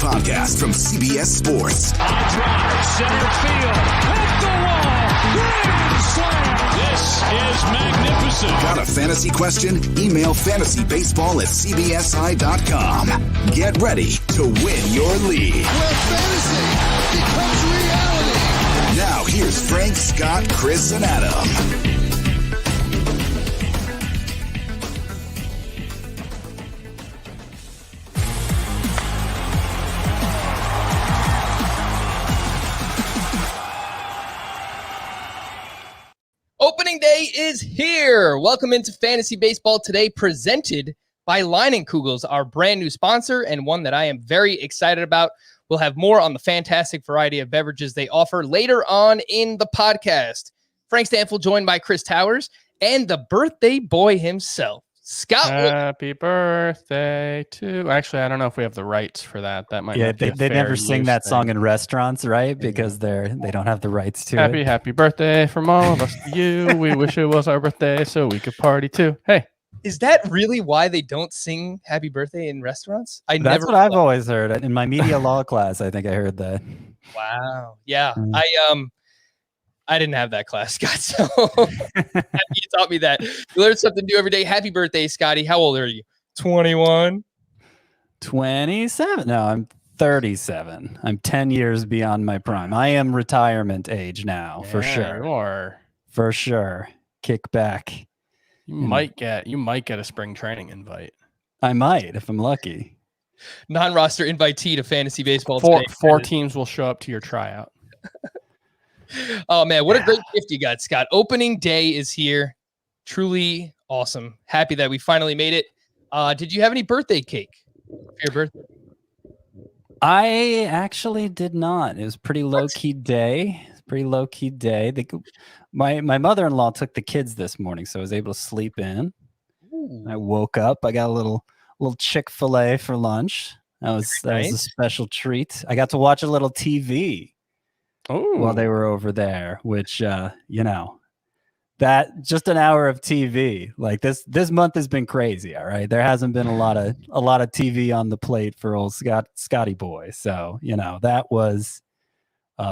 podcast from CBS Sports. High drive, center field, hit the wall, grand slam. This is magnificent. Got a fantasy question? Email fantasybaseball@cbsi.com. Get ready to win your league. Where fantasy becomes reality. Now here's Frank, Scott, Chris, and Adam. Opening day is here. Welcome into Fantasy Baseball Today, presented by Leinenkugels, our brand new sponsor, and one that I am very excited about. We'll have more on the fantastic variety of beverages they offer later on in the podcast. Frank Stanfield joined by Chris Towers and the birthday boy himself, Scott. Happy birthday to... Actually, I don't know if we have the rights for that. That might not be they never sing that thing. song in restaurants, right? Because they don't have the rights to it. Happy birthday from all of us to you. We wish it was our birthday so we could party too. Hey. Is that really why they don't sing happy birthday in restaurants? That's what I've always heard. In my media law class, I think I heard that. Wow. Yeah. I didn't have that class, Scott, so you taught me that. You learn something new every day. Happy birthday, Scotty. How old are you? 21? 27. No, I'm 37. I'm 10 years beyond my prime. I am retirement age now, for sure. You are. For sure. Kick back. You might get a spring training invite. I might, if I'm lucky. Non-roster invitee to Fantasy Baseball. Four teams will show up to your tryout. Oh, man, what a great gift you got, Scott. Opening day is here. Truly awesome. Happy that we finally made it. Did you have any birthday cake for your birthday? I actually did not. It was a pretty low-key day. My mother-in-law took the kids this morning, so I was able to sleep in. Ooh. I woke up. I got a little Chick-fil-A for lunch. That was a special treat. I got to watch a little TV. Ooh. While they were over there, which that just an hour of TV. Like this month has been crazy. All right, there hasn't been a lot of TV on the plate for old Scotty boy. So that was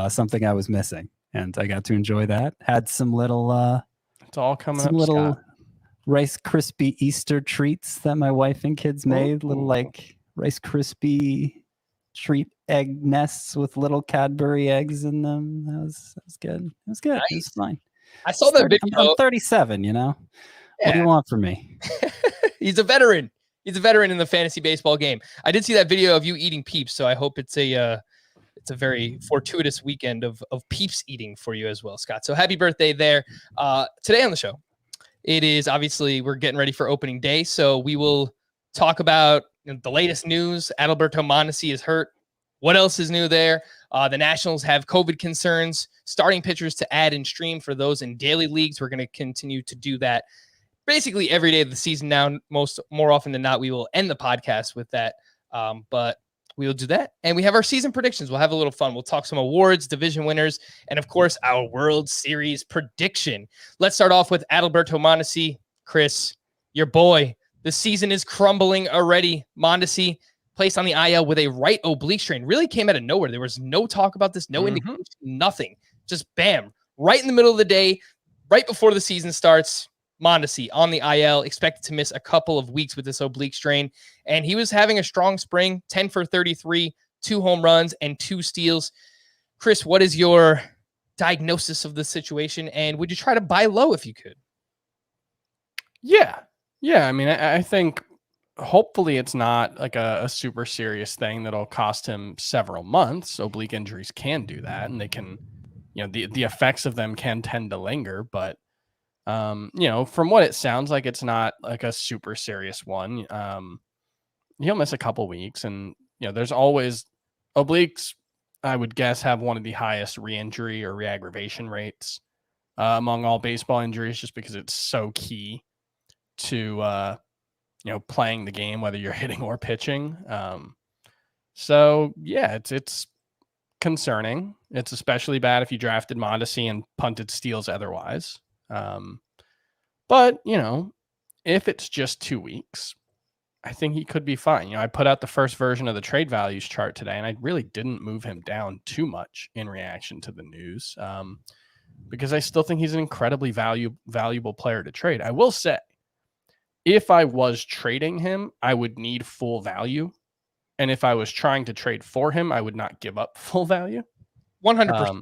something I was missing, and I got to enjoy that. Had some little it's all coming some up, little Scott. Rice Krispie Easter treats that my wife and kids made. Little like Rice Krispie treat egg nests with little Cadbury eggs in them. That was good. It was good. Nice. It was fine. I saw that video. I'm 37, Yeah. What do you want from me? He's a veteran. He's a veteran in the fantasy baseball game. I did see that video of you eating Peeps, so I hope it's a very fortuitous weekend of Peeps eating for you as well, Scott. So happy birthday there. Today on the show, it is obviously we're getting ready for opening day, so we will talk about the latest news. Adalberto Mondesi is hurt. What else is new there? The Nationals have COVID concerns, starting pitchers to add and stream for those in daily leagues. We're going to continue to do that basically every day of the season now. More often than not, we will end the podcast with that. But we will do that. And we have our season predictions. We'll have a little fun. We'll talk some awards, division winners, and of course, our World Series prediction. Let's start off with Adalberto Mondesi. Chris, your boy. The season is crumbling already. Mondesi placed on the IL with a right oblique strain. Really came out of nowhere. There was no talk about this, no indication, nothing. Just bam, right in the middle of the day, right before the season starts. Mondesi on the IL, expected to miss a couple of weeks with this oblique strain. And he was having a strong spring, 10 for 33, 2 home runs, and 2 steals. Chris, what is your diagnosis of the situation? And would you try to buy low if you could? Yeah. I mean, I think hopefully it's not like a super serious thing that'll cost him several months. Oblique injuries can do that, and they can, the effects of them can tend to linger. But, from what it sounds like, it's not like a super serious one. He'll miss a couple weeks, and, there's always obliques, I would guess, have one of the highest re-injury or re-aggravation rates among all baseball injuries, just because it's so key to playing the game, whether you're hitting or pitching. So yeah, it's concerning. It's especially bad if you drafted Mondesi and punted steals otherwise. But if it's just 2 weeks, I think he could be fine. I put out the first version of the trade values chart today, and I really didn't move him down too much in reaction to the news, because I still think he's an incredibly valuable player to trade. I will say, if I was trading him, I would need full value. And if I was trying to trade for him, I would not give up full value. 100%.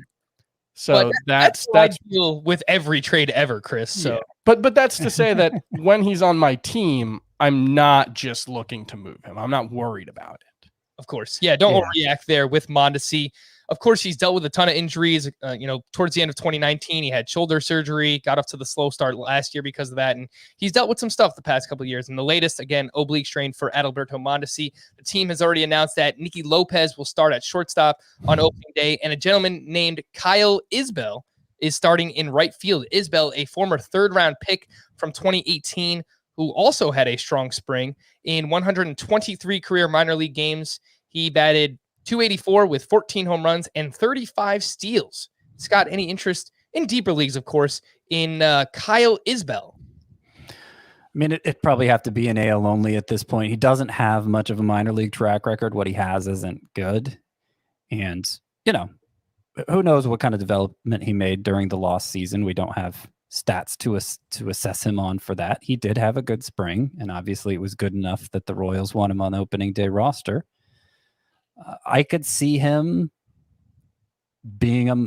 So that's deal with every trade ever, Chris. So, but that's to say that when he's on my team, I'm not just looking to move him. I'm not worried about it. Of course. Yeah. Don't overreact there with Mondesi. Of course, he's dealt with a ton of injuries. Towards the end of 2019, he had shoulder surgery, got off to the slow start last year because of that. And he's dealt with some stuff the past couple of years. And the latest, again, oblique strain for Adalberto Mondesi. The team has already announced that Nicky Lopez will start at shortstop on opening day. And a gentleman named Kyle Isbell is starting in right field. Isbell, a former third-round pick from 2018, who also had a strong spring. In 123 career minor league games, he batted .284 with 14 home runs and 35 steals. Scott, any interest in deeper leagues, of course, in Kyle Isbell? I mean, it probably have to be an AL only at this point. He doesn't have much of a minor league track record. What he has isn't good. And, who knows what kind of development he made during the lost season. We don't have stats to assess him on for that. He did have a good spring, and obviously it was good enough that the Royals want him on the opening day roster. I could see him being a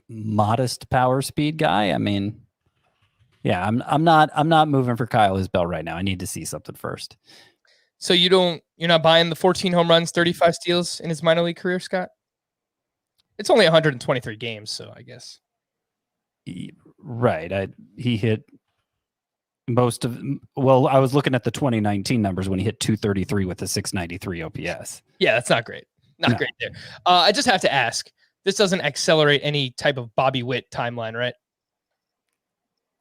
modest power speed guy. I mean, yeah, I'm not moving for Kyle Isbell right now. I need to see something first. So you're not buying the 14 home runs, 35 steals in his minor league career, Scott? It's only 123 games, so I guess. Right. He hit most of, I was looking at the 2019 numbers when he hit 233 with a 693 OPS. Yeah, that's not great. Not great there. I just have to ask, this doesn't accelerate any type of Bobby Witt timeline, right?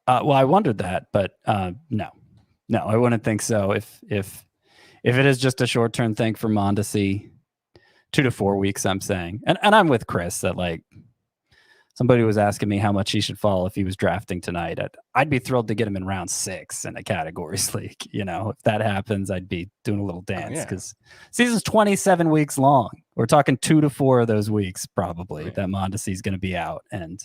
Well, I wondered that, but no, I wouldn't think so. If it is just a short-term thing for Mondesi, 2 to 4 weeks, I'm saying, and I'm with Chris that like, somebody was asking me how much he should fall if he was drafting tonight. I'd be thrilled to get him in round 6 in a categories league. If that happens, I'd be doing a little dance because season's 27 weeks long. We're talking 2 to 4 of those weeks probably that Mondesi's going to be out. And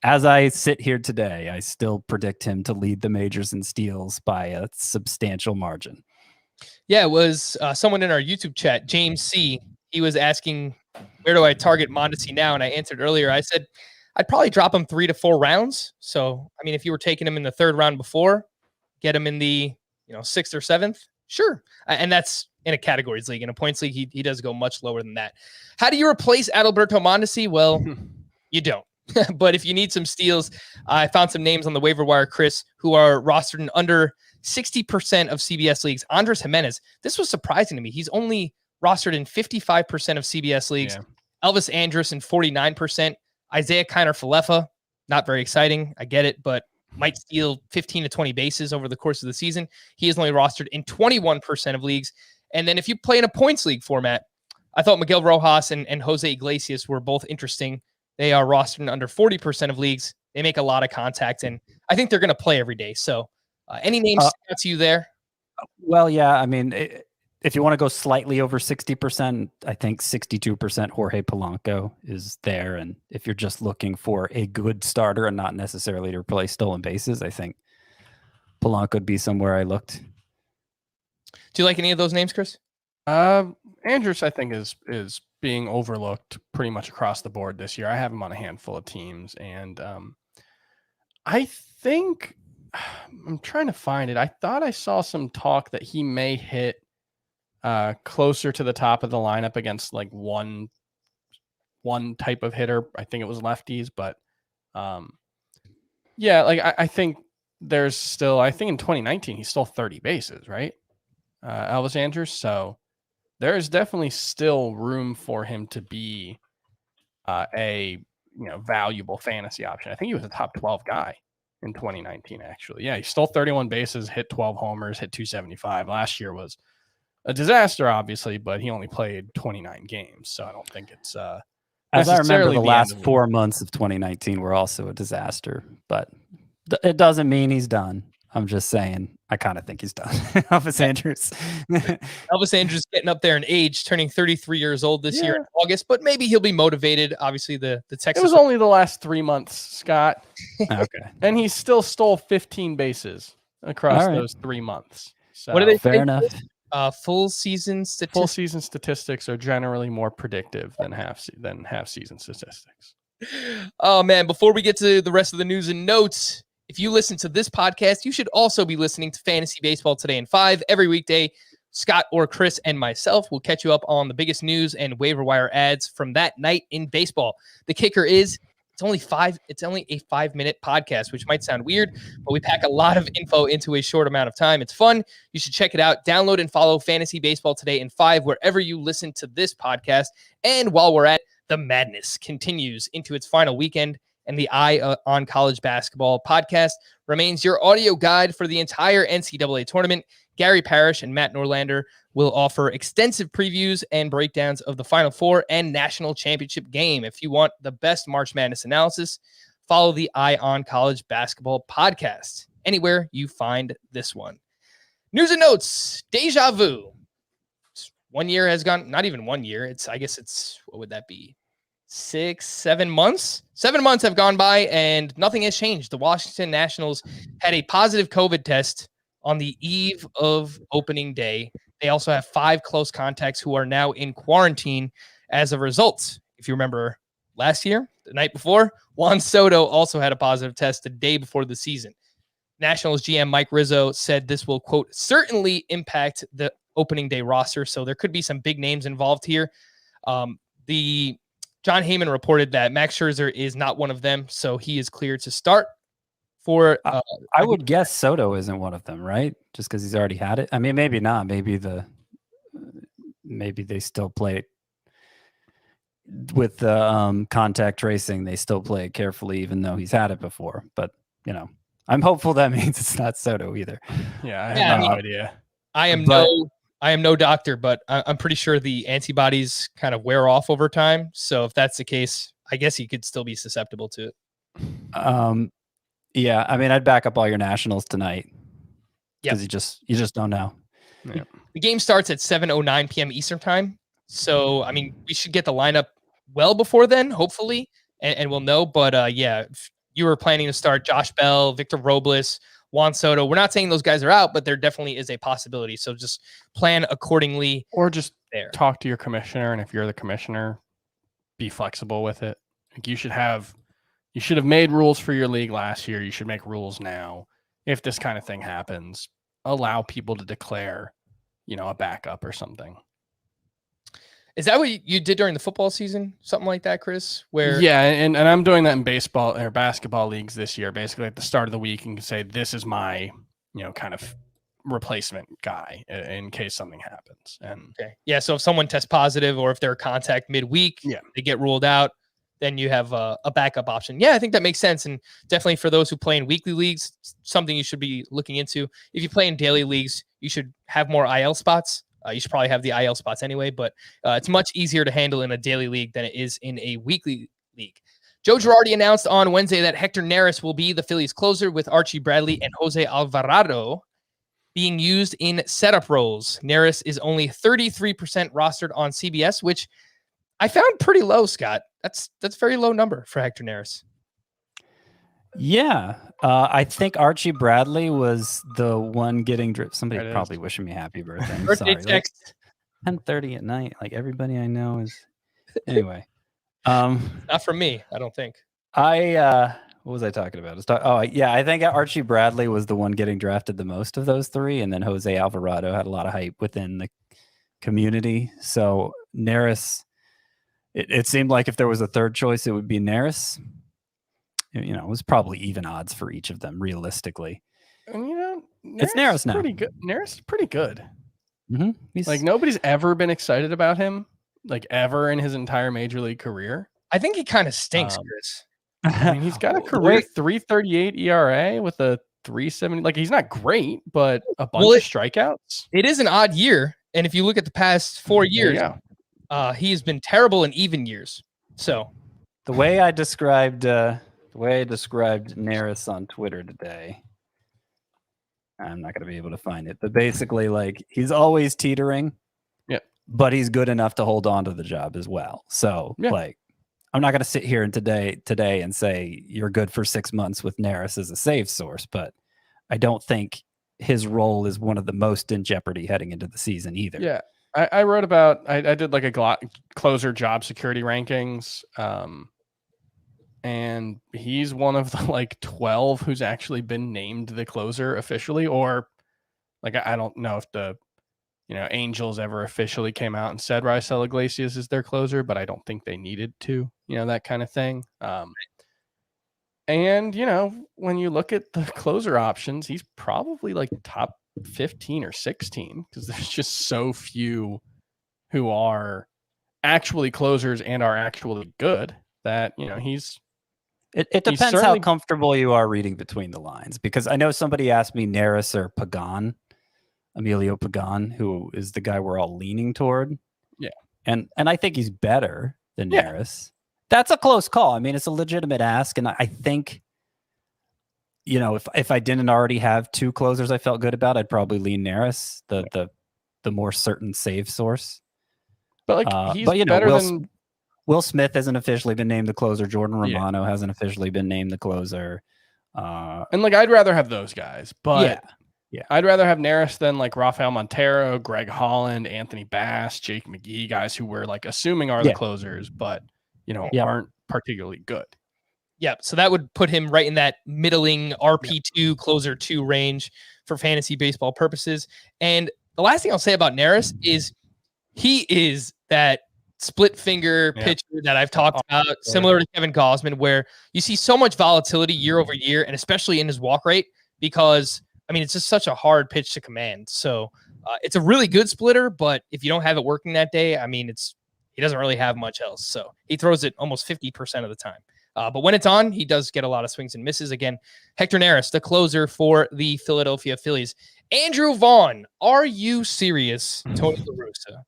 as I sit here today, I still predict him to lead the majors in steals by a substantial margin. Yeah, it was someone in our YouTube chat, James C. He was asking, where do I target Mondesi now? And I answered earlier. I said, I'd probably drop him 3 to 4 rounds. So, I mean, if you were taking him in the 3rd round before, get him in the 6th or 7th, sure. And that's in a categories league. In a points league, he does go much lower than that. How do you replace Adalberto Mondesi? Well, you don't. But if you need some steals, I found some names on the waiver wire, Chris, who are rostered in under 60% of CBS leagues. Andres Jimenez, this was surprising to me. He's only rostered in 55% of CBS leagues. Yeah. Elvis Andrus in 49%. Isaiah Kiner-Falefa, not very exciting. I get it, but might steal 15 to 20 bases over the course of the season. He is only rostered in 21% of leagues. And then if you play in a points league format, I thought Miguel Rojas and Jose Iglesias were both interesting. They are rostered in under 40% of leagues. They make a lot of contact, and I think they're going to play every day. So any names stand to you there? Well, yeah, I mean, if you want to go slightly over 60%, I think 62% Jorge Polanco is there. And if you're just looking for a good starter and not necessarily to replace stolen bases, I think Polanco would be somewhere I looked. Do you like any of those names, Chris? Andrus, I think, is being overlooked pretty much across the board this year. I have him on a handful of teams, and I think I'm trying to find it. I thought I saw some talk that he may hit closer to the top of the lineup against like one type of hitter. I think it was lefties, but yeah, like I think there's still, I think in 2019 he stole 30 bases, right? Elvis Andrus. So there is definitely still room for him to be a valuable fantasy option. I think he was a top 12 guy in 2019, actually. Yeah, he stole 31 bases, hit 12 homers, hit 275. Last year was a disaster, obviously, but he only played 29 games, so I don't think it's as I remember, the last 4 months of 2019 were also a disaster, but it doesn't mean he's done. I'm just saying, I kind of think he's done. Elvis Andrews. Elvis Andrews getting up there in age, turning 33 years old this year in Yeah. August, but maybe he'll be motivated. Obviously, the It Texas. was only the last 3 months, Scott, Okay. and he still stole 15 bases across All right. those 3 months. So What do they Fair say? enough. Full season statistics. full season statistics are generally more predictive than half season statistics. Oh man, before we get to the rest of the news and notes, if you listen to this podcast, you should also be listening to Fantasy Baseball Today in 5 every weekday. Scott or Chris and myself will catch you up on the biggest news and waiver wire ads from that night in baseball. The kicker is it's only a 5-minute podcast, which might sound weird, but we pack a lot of info into a short amount of time. It's fun. You should check it out. Download and follow Fantasy Baseball Today in 5 wherever you listen to this podcast. And while we're at, the madness continues into its final weekend, and the Eye on College Basketball podcast remains your audio guide for the entire NCAA tournament. Gary Parrish and Matt Norlander will offer extensive previews and breakdowns of the Final Four and National Championship game. If you want the best March Madness analysis, follow the Eye on College Basketball podcast anywhere you find this one. News and notes, deja vu. 1 year has gone, not even 1 year. I guess it's, what would that be? 7 months? 7 months have gone by and nothing has changed. The Washington Nationals had a positive COVID test on the eve of opening day. They also have 5 close contacts who are now in quarantine as a result. If you remember last year, the night before, Juan Soto also had a positive test the day before the season. Nationals GM Mike Rizzo said this will, quote, certainly impact the opening day roster. So there could be some big names involved here. The John Heyman reported that Max Scherzer is not one of them, so he is cleared to start. I would guess Soto isn't one of them, right? Just because he's already had it. I mean, maybe not. Maybe they still play it with the contact tracing. They still play it carefully, even though he's had it before. But I'm hopeful that means it's not Soto either. Yeah, I have no idea. I am no doctor, but I'm pretty sure the antibodies kind of wear off over time. So if that's the case, I guess he could still be susceptible to it. Yeah, I mean, I'd back up all your Nationals tonight because you just don't know. Yeah. The game starts at 7:09 p.m. Eastern time. So, I mean, we should get the lineup well before then, hopefully, and we'll know. But if you were planning to start Josh Bell, Victor Robles, Juan Soto, we're not saying those guys are out, but there definitely is a possibility. So just plan accordingly. Or just there. Talk to your commissioner, and if you're the commissioner, be flexible with it. Like you should have made rules for your league last year. You should make rules now. If this kind of thing happens, allow people to declare, a backup or something. Is that what you did during the football season? Something like that, Chris? Yeah, and I'm doing that in baseball or basketball leagues this year. Basically, at the start of the week, you can say, this is my, kind of replacement guy in case something happens. And okay. Yeah, so if someone tests positive or if they're contact midweek, they get ruled out, then you have a backup option. Yeah, I think that makes sense. And definitely for those who play in weekly leagues, something you should be looking into. If you play in daily leagues, you should have more IL spots. You should probably have the IL spots anyway, but it's much easier to handle in a daily league than it is in a weekly league. Joe Girardi announced on Wednesday that Hector Neris will be the Phillies closer with Archie Bradley and Jose Alvarado being used in setup roles. Neris is only 33% rostered on CBS, which I found pretty low, Scott. That's very low number for Hector Neris. Yeah, I think Archie Bradley was the one getting drip. Somebody probably wishing me happy birthday. I'm Birthday sorry. text. 10:30 at night. Like everybody I know is. Anyway, not from me. I don't think. What was I talking about? I think Archie Bradley was the one getting drafted the most of those three, and then Jose Alvarado had a lot of hype within the community. So Neris, it seemed like if there was a third choice, it would be Neris. It was probably even odds for each of them, realistically. And it's Neris now. Pretty good. Neris is pretty good. Mm-hmm. He's like nobody's ever been excited about him, like ever in his entire major league career. I think he kind of stinks, Chris. I mean, he's got a career 3.38 ERA with a 3.70. Like he's not great, but a bunch of strikeouts. It is an odd year, and if you look at the past 4 years, he's been terrible in even years. So the way I described Neris on Twitter today I'm not going to be able to find it, but basically, like, he's always teetering. Yep. But he's good enough to hold on to the job as well. So, like, I'm not going to sit here and today and say you're good for 6 months with Neris as a save source, but I don't think his role is one of the most in jeopardy heading into the season either. Yeah. I wrote about, I did like a closer job security rankings. And he's one of the like 12 who's actually been named the closer officially, or like, I don't know if the, Angels ever officially came out and said Raisel Iglesias is their closer, but I don't think they needed to, that kind of thing. And, when you look at the closer options, he's probably like top 15 or 16 because there's just so few who are actually closers and are actually good that, It depends how comfortable you are reading between the lines, because I know somebody asked me Neris or Pagan, Emilio Pagan, who is the guy we're all leaning toward. Yeah. And I think he's better than Neris. That's a close call. I mean, it's a legitimate ask. And I think, if I didn't already have two closers I felt good about, I'd probably lean Neris, the more certain save source. But like, he's better than Will Smith hasn't officially been named the closer. Jordan Romano hasn't officially been named the closer. And like, I'd rather have those guys, but I'd rather have Neris than like Rafael Montero, Greg Holland, Anthony Bass, Jake McGee, guys who we're like assuming are the closers, but aren't particularly good. Yeah, so that would put him right in that middling RP2 closer 2 range for fantasy baseball purposes. And the last thing I'll say about Neris is he is that split finger pitcher that I've talked about, similar to Kevin Gausman, where you see so much volatility year over year, and especially in his walk rate, because I mean, it's just such a hard pitch to command. So it's a really good splitter, but if you don't have it working that day, I mean, he doesn't really have much else. So he throws it almost 50% of the time. But when it's on, he does get a lot of swings and misses. Again, Hector Neris, the closer for the Philadelphia Phillies. Andrew Vaughn, are you serious? Tony La Russa.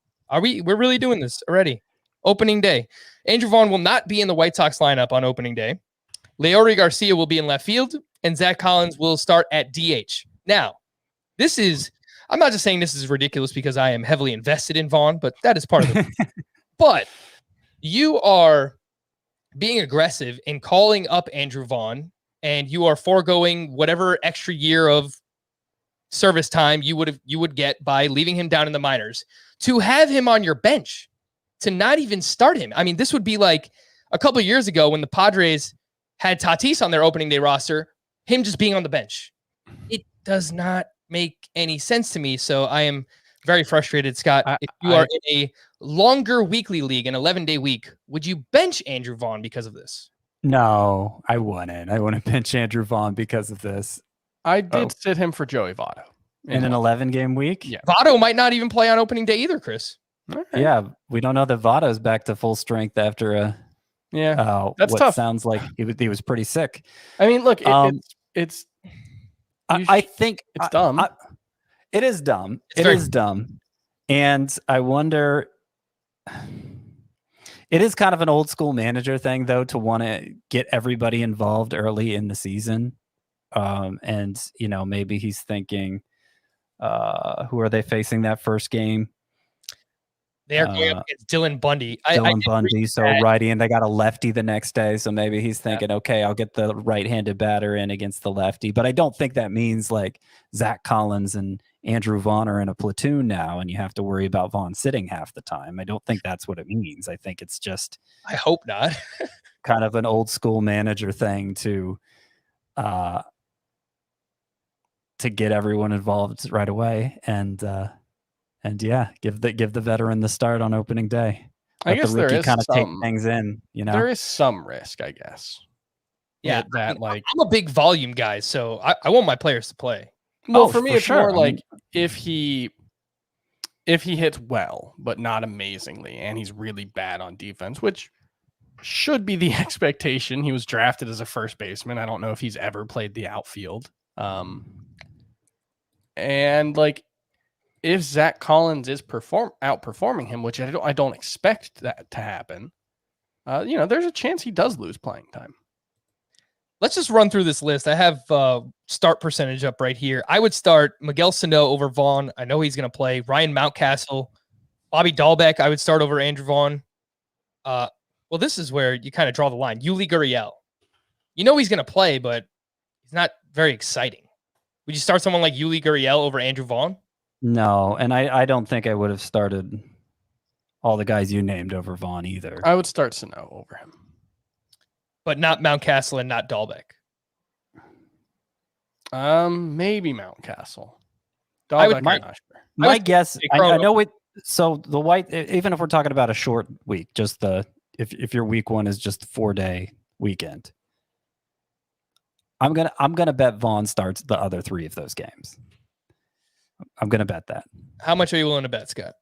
We're really doing this already. Opening day. Andrew Vaughn will not be in the White Sox lineup on opening day. Leori Garcia will be in left field, and Zach Collins will start at DH. Now, I'm not just saying this is ridiculous because I am heavily invested in Vaughn, but that is part of it. But you are being aggressive in calling up Andrew Vaughn, and you are foregoing whatever extra year of service time you would get by leaving him down in the minors to have him on your bench, to not even start him. I mean, this would be like a couple of years ago when the Padres had Tatis on their opening day roster, him just being on the bench. It does not make any sense to me. So I am very frustrated, Scott. If you are in a longer weekly league, an 11-day week, would you bench Andrew Vaughn because of this? No, I wouldn't. I wouldn't bench Andrew Vaughn because of this. I did sit him for Joey Votto. In an 11-game week? Yeah. Votto might not even play on opening day either, Chris. Right. Yeah, we don't know that Votto's back to full strength after that's what tough. Sounds like he was pretty sick. I mean, look, I think it's dumb. It is dumb. It is dumb. And I wonder, it is kind of an old school manager thing, though, to want to get everybody involved early in the season. And, maybe he's thinking, who are they facing that first game? They are going up against Dylan Bundy. Bundy, so righty, and they got a lefty the next day. So maybe he's thinking, okay, I'll get the right-handed batter in against the lefty. But I don't think that means like Zach Collins and Andrew Vaughn are in a platoon now, and you have to worry about Vaughn sitting half the time. I don't think that's what it means. I think it's just, I hope not, kind of an old school manager thing to get everyone involved right away and give the veteran the start on opening day. I guess the rookie there is kind of take some things in, There is some risk, I guess. Yeah, I'm a big volume guy, so I want my players to play. Well, for me, it's more like if he hits well, but not amazingly, and he's really bad on defense, which should be the expectation. He was drafted as a first baseman. I don't know if he's ever played the outfield. And like, if Zach Collins is outperforming him, which I don't expect that to happen, there's a chance he does lose playing time. Let's just run through this list. I have start percentage up right here. I would start Miguel Sano over Vaughn. I know he's going to play. Ryan Mountcastle, Bobby Dahlbeck. I would start over Andrew Vaughn. Well, this is where you kind of draw the line. Yuli Gurriel. You know he's going to play, but he's not very exciting. Would you start someone like Yuli Gurriel over Andrew Vaughn? No, and I don't think I would have started all the guys you named over Vaughn either. I would start Sano over him. But not Mountcastle and not Dahlbeck. Maybe Mountcastle. I would- Dahlbeck, I'm not sure. My guess, I Chrono. know it. So the white, even if we're talking about a short week, just if your week one is just a 4-day weekend, I'm gonna bet Vaughn starts the other 3 of those games. I'm gonna bet that How much are you willing to bet, Scott?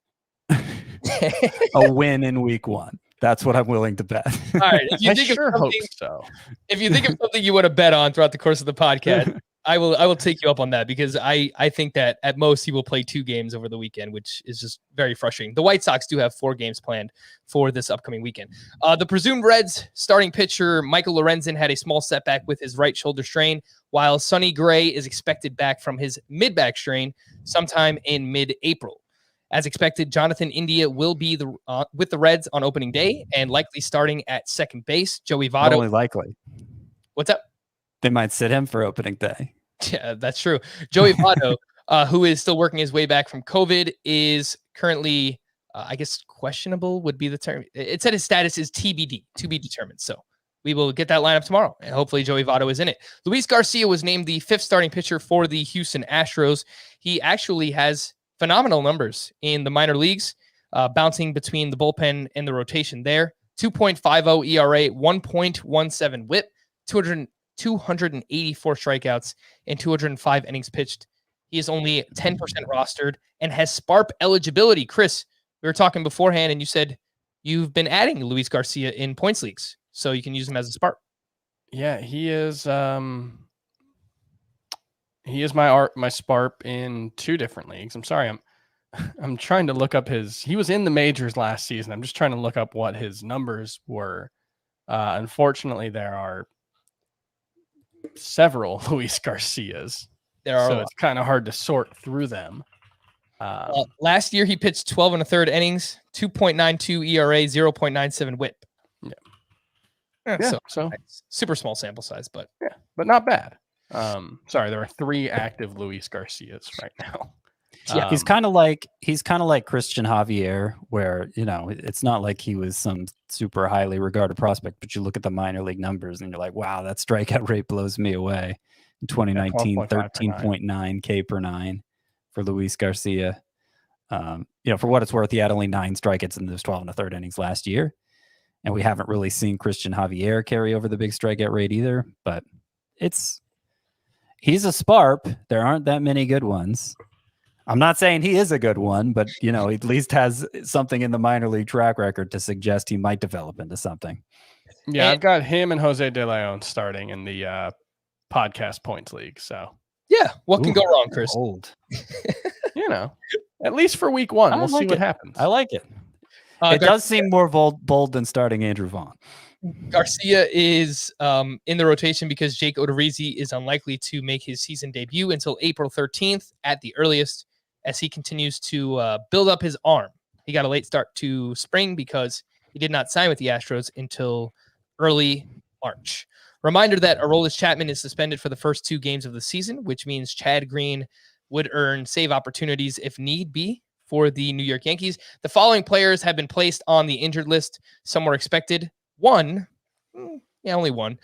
a win in week 1. That's what I'm willing to bet. All right. If you I think sure of hope something, so. if you think of something you want to bet on throughout the course of the podcast, I will take you up on that because I think that at most he will play 2 games over the weekend, which is just very frustrating. The White Sox do have 4 games planned for this upcoming weekend. The presumed Reds starting pitcher Michael Lorenzen had a small setback with his right shoulder strain, while Sonny Gray is expected back from his mid-back strain sometime in mid-April. As expected, Jonathan India will be with the Reds on opening day and likely starting at second base. Joey Votto. Only likely. What's up? They might sit him for opening day. Yeah, that's true. Joey Votto, who is still working his way back from COVID, is currently, I guess, questionable would be the term. It said his status is TBD, to be determined. So we will get that lineup tomorrow, and hopefully Joey Votto is in it. Luis Garcia was named the 5th starting pitcher for the Houston Astros. He actually has phenomenal numbers in the minor leagues, bouncing between the bullpen and the rotation there. 2.50 ERA, 1.17 WHIP, 284 strikeouts, and 205 innings pitched. He is only 10% rostered and has SPARP eligibility. Chris, we were talking beforehand, and you said you've been adding Luis Garcia in points leagues, so you can use him as a SPARP. Yeah, he is. He is my SPARP in 2 different leagues. I'm sorry, I'm trying to look up he was in the majors last season. I'm just trying to look up what his numbers were. Unfortunately, there are several Luis Garcias. So it's kind of hard to sort through them. Last year, he pitched 12 1/3 innings, 2.92 ERA, 0.97 WHIP. Yeah, so super small sample size, but not bad. Sorry, there are 3 active Luis Garcias right now. Yeah, he's kind of like Christian Javier, where it's not like he was some super highly regarded prospect, but you look at the minor league numbers and you're like, wow, that strikeout rate blows me away. In 2019, 13.9 K per 9 for Luis Garcia. For what it's worth, he had only 9 strikeouts in those 12 1/3 innings last year, and we haven't really seen Christian Javier carry over the big strikeout rate either. But he's a SPARP. There aren't that many good ones. I'm not saying he is a good one, but he at least has something in the minor league track record to suggest he might develop into something. Yeah, I've got him and Jose De Leon starting in the podcast points league. So yeah, what can go wrong, Chris? Old. At least for week 1, we'll see what happens. I like it. It does seem more bold than starting Andrew Vaughn. Garcia is in the rotation because Jake Odorizzi is unlikely to make his season debut until April 13th at the earliest, as he continues to build up his arm. He got a late start to spring because he did not sign with the Astros until early March. Reminder that Aroldis Chapman is suspended for the first 2 games of the season, which means Chad Green would earn save opportunities if need be for the New York Yankees. The following players have been placed on the injured list. Some were expected. Only one.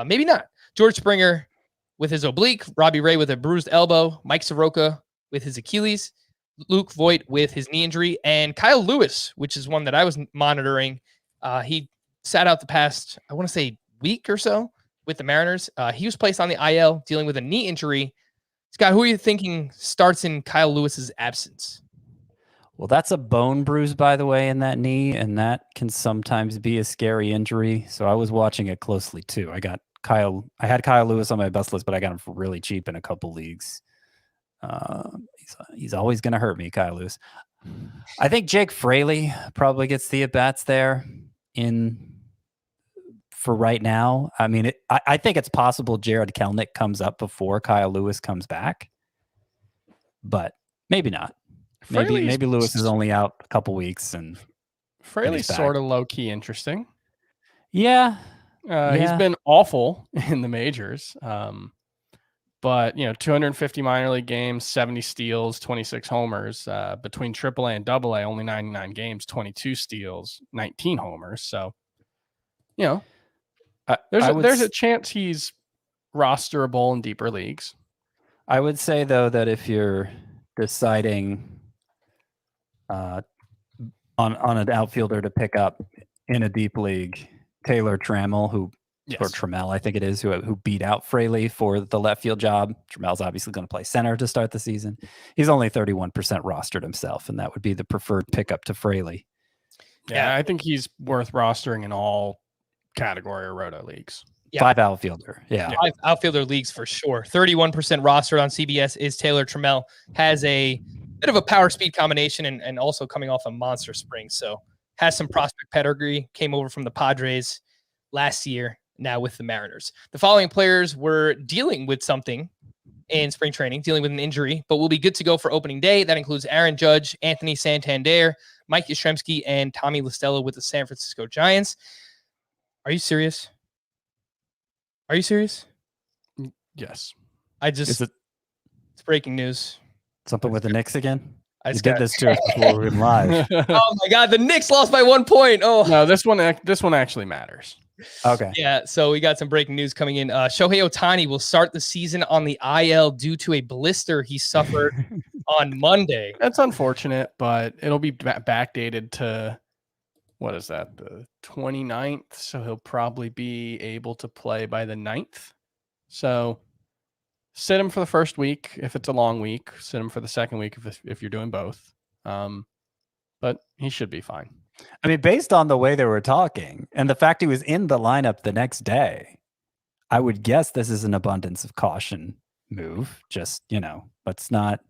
Maybe not. George Springer with his oblique, Robbie Ray with a bruised elbow, Mike Soroka with his Achilles, Luke Voigt with his knee injury, and Kyle Lewis, which is one that I was monitoring. He sat out the past, I want to say, week or so with the Mariners. He was placed on the IL dealing with a knee injury. Scott, who are you thinking starts in Kyle Lewis's absence? Well, that's a bone bruise, by the way, in that knee, and that can sometimes be a scary injury. So I was watching it closely too. I had Kyle Lewis on my best list, but I got him for really cheap in a couple leagues. He's always going to hurt me, Kyle Lewis. I think Jake Fraley probably gets the at-bats there for right now. I mean, I think it's possible Jared Kelnick comes up before Kyle Lewis comes back, but maybe not. Maybe Lewis is only out a couple weeks and Fraley's sort of low key interesting. Yeah. He's been awful in the majors. But 250 minor league games, 70 steals, 26 homers, between AAA and AA, only 99 games, 22 steals, 19 homers. So, there's a chance he's rosterable in deeper leagues. I would say though that if you're deciding on an outfielder to pick up in a deep league, Taylor Trammell, or Trammell, I think it is, who beat out Fraley for the left field job. Trammell's obviously going to play center to start the season. He's only 31% rostered himself, and that would be the preferred pickup to Fraley. Yeah, I think he's worth rostering in all category or roto leagues. Yeah. 5 outfielder. Yeah. 5 outfielder leagues for sure. 31% rostered on CBS is Taylor Trammell. Has a bit of a power speed combination and also coming off a monster spring. So has some prospect pedigree, came over from the Padres last year, now with the Mariners. The following players were dealing with something in spring training, dealing with an injury, but will be good to go for opening day. That includes Aaron Judge, Anthony Santander, Mike Yastrzemski, and Tommy LaStella with the San Francisco Giants. Are you serious? Are you serious? Yes. It's breaking news. Something with the Knicks again? I You did this to us before we were live. Oh my God, the Knicks lost by 1 point. Oh no, this one actually matters. Okay. Yeah, so we got some breaking news coming in. Shohei Ohtani will start the season on the IL due to a blister he suffered on Monday. That's unfortunate, but it'll be backdated to, what is that, the 29th? So he'll probably be able to play by the 9th. So sit him for the first week if it's a long week. Sit him for the second week if you're doing both. But he should be fine. I mean, based on the way they were talking and the fact he was in the lineup the next day, I would guess this is an abundance of caution move. Just, let's not,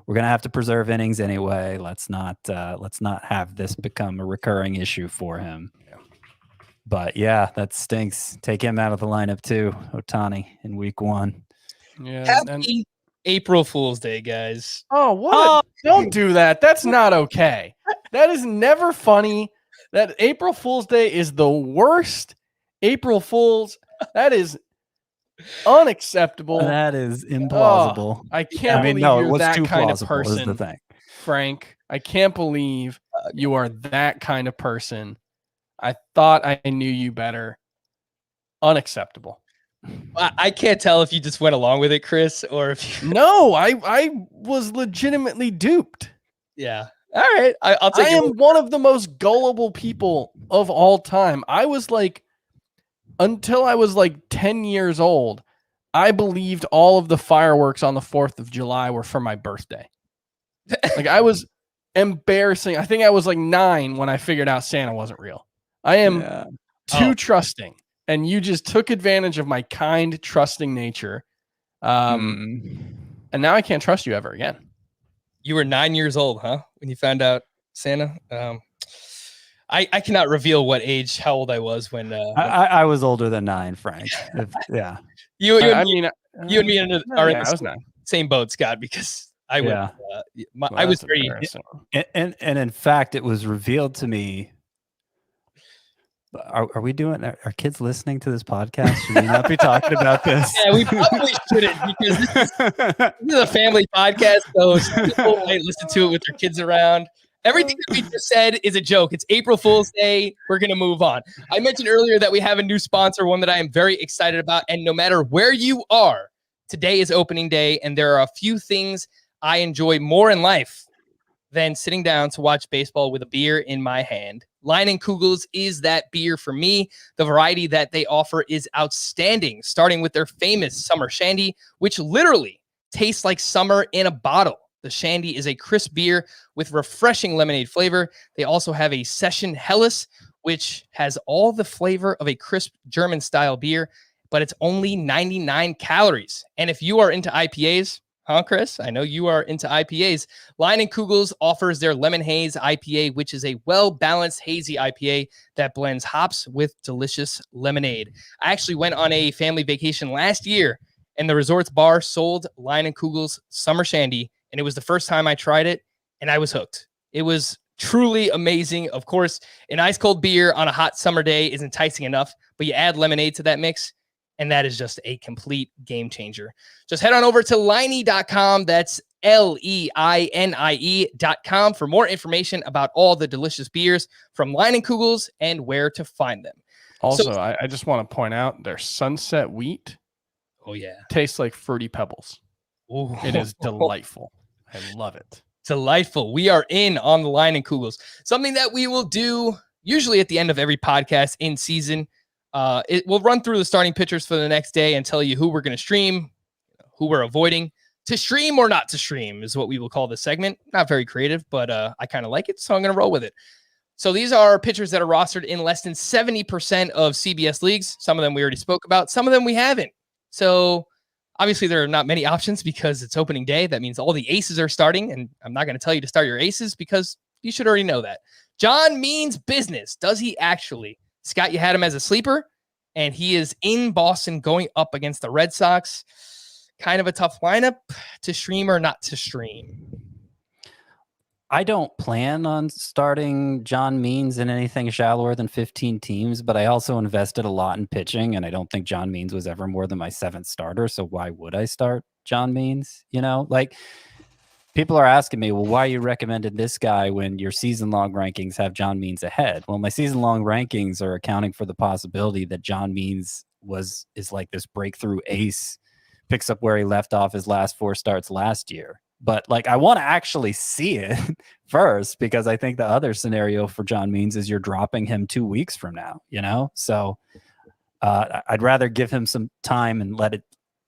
we're going to have to preserve innings anyway. Let's not have this become a recurring issue for him. Yeah. But yeah, that stinks. Take him out of the lineup too, Ohtani, in week 1. Yeah. Happy April Fool's Day, guys. Oh, what? Don't do that. That's not okay. That is never funny. That April Fool's Day is the worst April Fool's. That is unacceptable. That is implausible. I can't believe you're that kind of person, is the thing. Frank. I can't believe you are that kind of person. I thought I knew you better. Unacceptable. I can't tell if you just went along with it, Chris, or if you... No, I was legitimately duped. Yeah. All right. I'll take I am one of the most gullible people of all time. Until I was 10 years old, I believed all of the fireworks on the 4th of July were for my birthday. I was embarrassing. I think I was 9 when I figured out Santa wasn't real. I am too trusting. And you just took advantage of my kind, trusting nature. And now I can't trust you ever again. You were 9 years old, huh? When you found out Santa? I cannot reveal how old I was when... I was older than 9, Frank. Yeah. You and me are in I was 9. Same boat, Scott, because I was... I was very... And in fact, it was revealed to me... Are we doing? Are kids listening to this podcast? Should we not be talking about this? Yeah, we probably shouldn't, because this is a family podcast, so people might listen to it with their kids around. Everything that we just said is a joke. It's April Fool's Day. We're going to move on. I mentioned earlier that we have a new sponsor, one that I am very excited about. And no matter where you are, today is opening day, and there are a few things I enjoy more in life than sitting down to watch baseball with a beer in my hand. Leinenkugels is that beer for me. The variety that they offer is outstanding, starting with their famous Summer Shandy, which literally tastes like summer in a bottle. The Shandy is a crisp beer with refreshing lemonade flavor. They also have a Session Helles, which has all the flavor of a crisp German-style beer, but it's only 99 calories. And if you are into IPAs, huh, Chris? I know you are into IPAs. Lion and Kugels offers their Lemon Haze IPA, which is a well-balanced hazy IPA that blends hops with delicious lemonade. I actually went on a family vacation last year, and the resort's bar sold Lion and Kugels Summer Shandy, and it was the first time I tried it, and I was hooked. It was truly amazing. Of course, an ice cold beer on a hot summer day is enticing enough, but you add lemonade to that mix, and that is just a complete game changer. Just head on over to Liney.com. That's LEINIE.com for more information about all the delicious beers from Lion and Kugels and where to find them. Also, I just want to point out their Sunset Wheat. Oh, yeah. Tastes like Fruity Pebbles. Ooh. It is delightful. I love it. Delightful. We are in on the Lion and Kugels. Something that we will do usually at the end of every podcast in season. We'll run through the starting pitchers for the next day and tell you who we're going to stream, who we're avoiding. To stream or not to stream is what we will call this segment. Not very creative, but I kind of like it, so I'm going to roll with it. So these are pitchers that are rostered in less than 70% of CBS leagues. Some of them we already spoke about. Some of them we haven't. So obviously there are not many options because it's opening day. That means all the aces are starting, and I'm not going to tell you to start your aces because you should already know that. John means business. Does he actually? Scott, you had him as a sleeper, and he is in Boston going up against the Red Sox. Kind of a tough lineup to stream or not to stream. I don't plan on starting John Means in anything shallower than 15 teams, but I also invested a lot in pitching, and I don't think John Means was ever more than my 7th starter. So why would I start John Means? You know, like people are asking me, well, why you recommended this guy when your season-long rankings have John Means ahead? Well, my season-long rankings are accounting for the possibility that John Means is like this breakthrough ace, picks up where he left off his last 4 starts last year. But like, I want to actually see it first, because I think the other scenario for John Means is you're dropping him 2 weeks from now, you know? So I'd rather give him some time and let it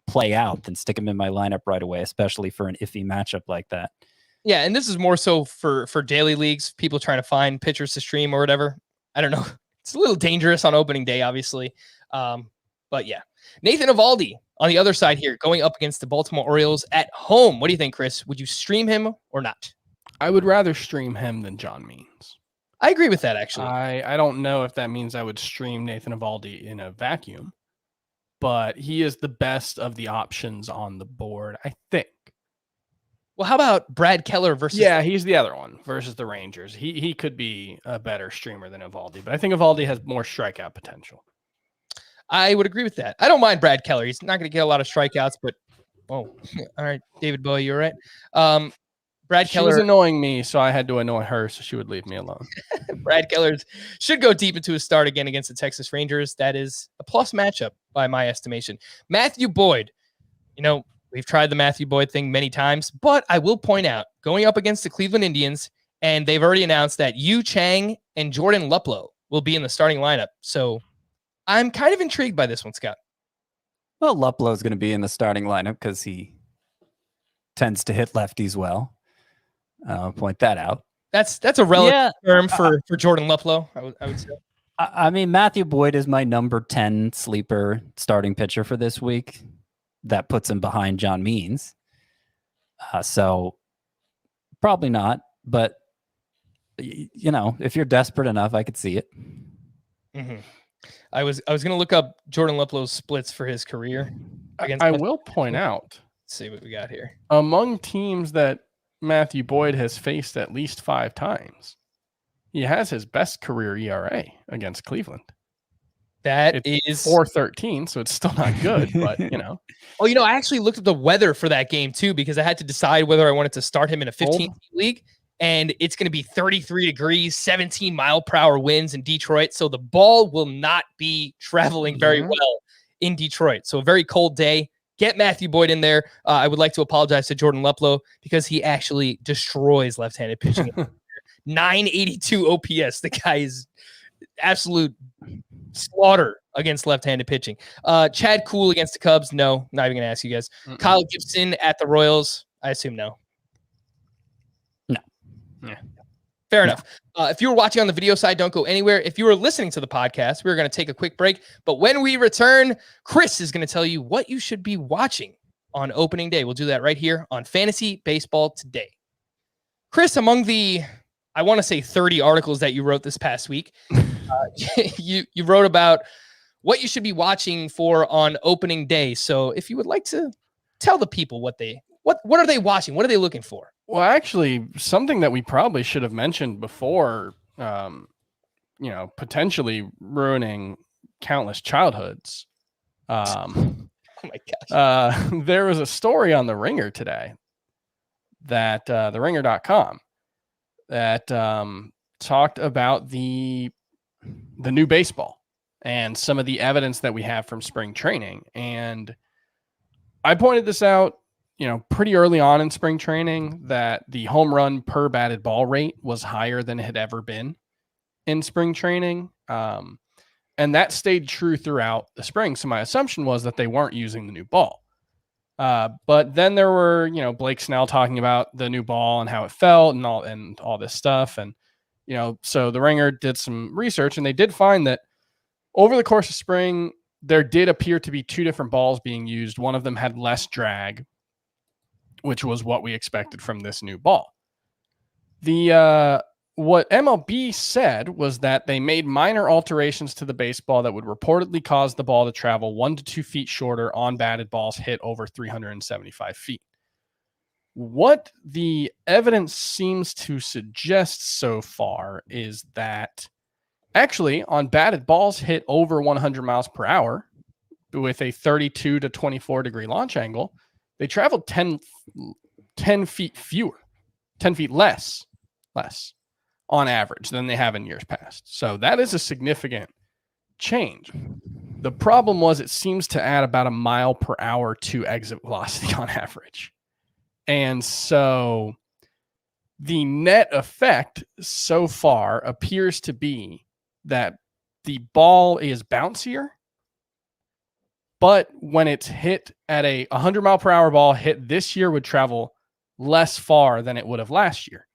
play out than stick him in my lineup right away, especially for an iffy matchup like that. Yeah, and this is more so for daily leagues, people trying to find pitchers to stream or whatever. I don't know. It's a little dangerous on opening day, obviously. But yeah. Nathan Eovaldi on the other side here, going up against the Baltimore Orioles at home. What do you think, Chris? Would you stream him or not? I would rather stream him than John Means. I agree with that, actually. I don't know if that means I would stream Nathan Eovaldi in a vacuum, but he is the best of the options on the board, I think. Well, how about Brad Keller versus... Yeah, he's the other one versus the Rangers. He could be a better streamer than Eovaldi, but I think Eovaldi has more strikeout potential. I would agree with that. I don't mind Brad Keller. He's not going to get a lot of strikeouts, but all right, David Bowie, you're right. Brad Keller was annoying me, so I had to annoy her so she would leave me alone. Brad Keller should go deep into his start again against the Texas Rangers. That is a plus matchup by my estimation. Matthew Boyd, we've tried the Matthew Boyd thing many times, but I will point out, going up against the Cleveland Indians, and they've already announced that Yu Chang and Jordan Luplow will be in the starting lineup. So I'm kind of intrigued by this one, Scott. Well, Luplow's going to be in the starting lineup because he tends to hit lefties well. I'll point that out. That's a relative term for Jordan Luplow, I would say. I mean, Matthew Boyd is my number 10 sleeper starting pitcher for this week. That puts him behind John Means. So probably not, but if you're desperate enough, I could see it. Mm-hmm. I was going to look up Jordan Luplow's splits for his career. I will point out. Let's see what we got here. Among teams that Matthew Boyd has faced at least 5 times, he has his best career ERA against Cleveland. That is 4.13, so it's still not good, but Oh, I actually looked at the weather for that game too, because I had to decide whether I wanted to start him in a 15 league. And it's going to be 33 degrees, 17 mile per hour winds in Detroit. So the ball will not be traveling very well in Detroit. So a very cold day. Get Matthew Boyd in there. I would like to apologize to Jordan Luplow because he actually destroys left-handed pitching. 982 OPS. The guy is absolute slaughter against left-handed pitching. Chad Kuhl against the Cubs. No, not even going to ask you guys. Kyle Gibson at the Royals. I assume no. Yeah. Fair enough. If you were watching on the video side, don't go anywhere. If you were listening to the podcast, we're going to take a quick break. But when we return, Chris is going to tell you what you should be watching on opening day. We'll do that right here on Fantasy Baseball Today. Chris, among the, I want to say 30 articles that you wrote this past week, you wrote about what you should be watching for on opening day. So if you would like to tell the people what are they watching? What are they looking for? Well, actually, something that we probably should have mentioned before, potentially ruining countless childhoods. Oh my gosh. There was a story on The Ringer today that theringer.com that talked about the new baseball and some of the evidence that we have from spring training. And I pointed this out, pretty early on in spring training, that the home run per batted ball rate was higher than it had ever been in spring training. And that stayed true throughout the spring. So my assumption was that they weren't using the new ball. But then there were, Blake Snell talking about the new ball and how it felt and all this stuff. And, so the Ringer did some research, and they did find that over the course of spring, there did appear to be two different balls being used. One of them had less drag, which was what we expected from this new ball. What MLB said was that they made minor alterations to the baseball that would reportedly cause the ball to travel 1 to 2 feet shorter on batted balls hit over 375 feet. What the evidence seems to suggest so far is that actually on batted balls hit over 100 miles per hour with a 32 to 24 degree launch angle, they traveled 10 feet fewer, 10 feet less on average than they have in years past. So that is a significant change. The problem was it seems to add about a mile per hour to exit velocity on average. And so the net effect so far appears to be that the ball is bouncier, but when it's hit at a 100 mile per hour ball hit this year would travel less far than it would have last year.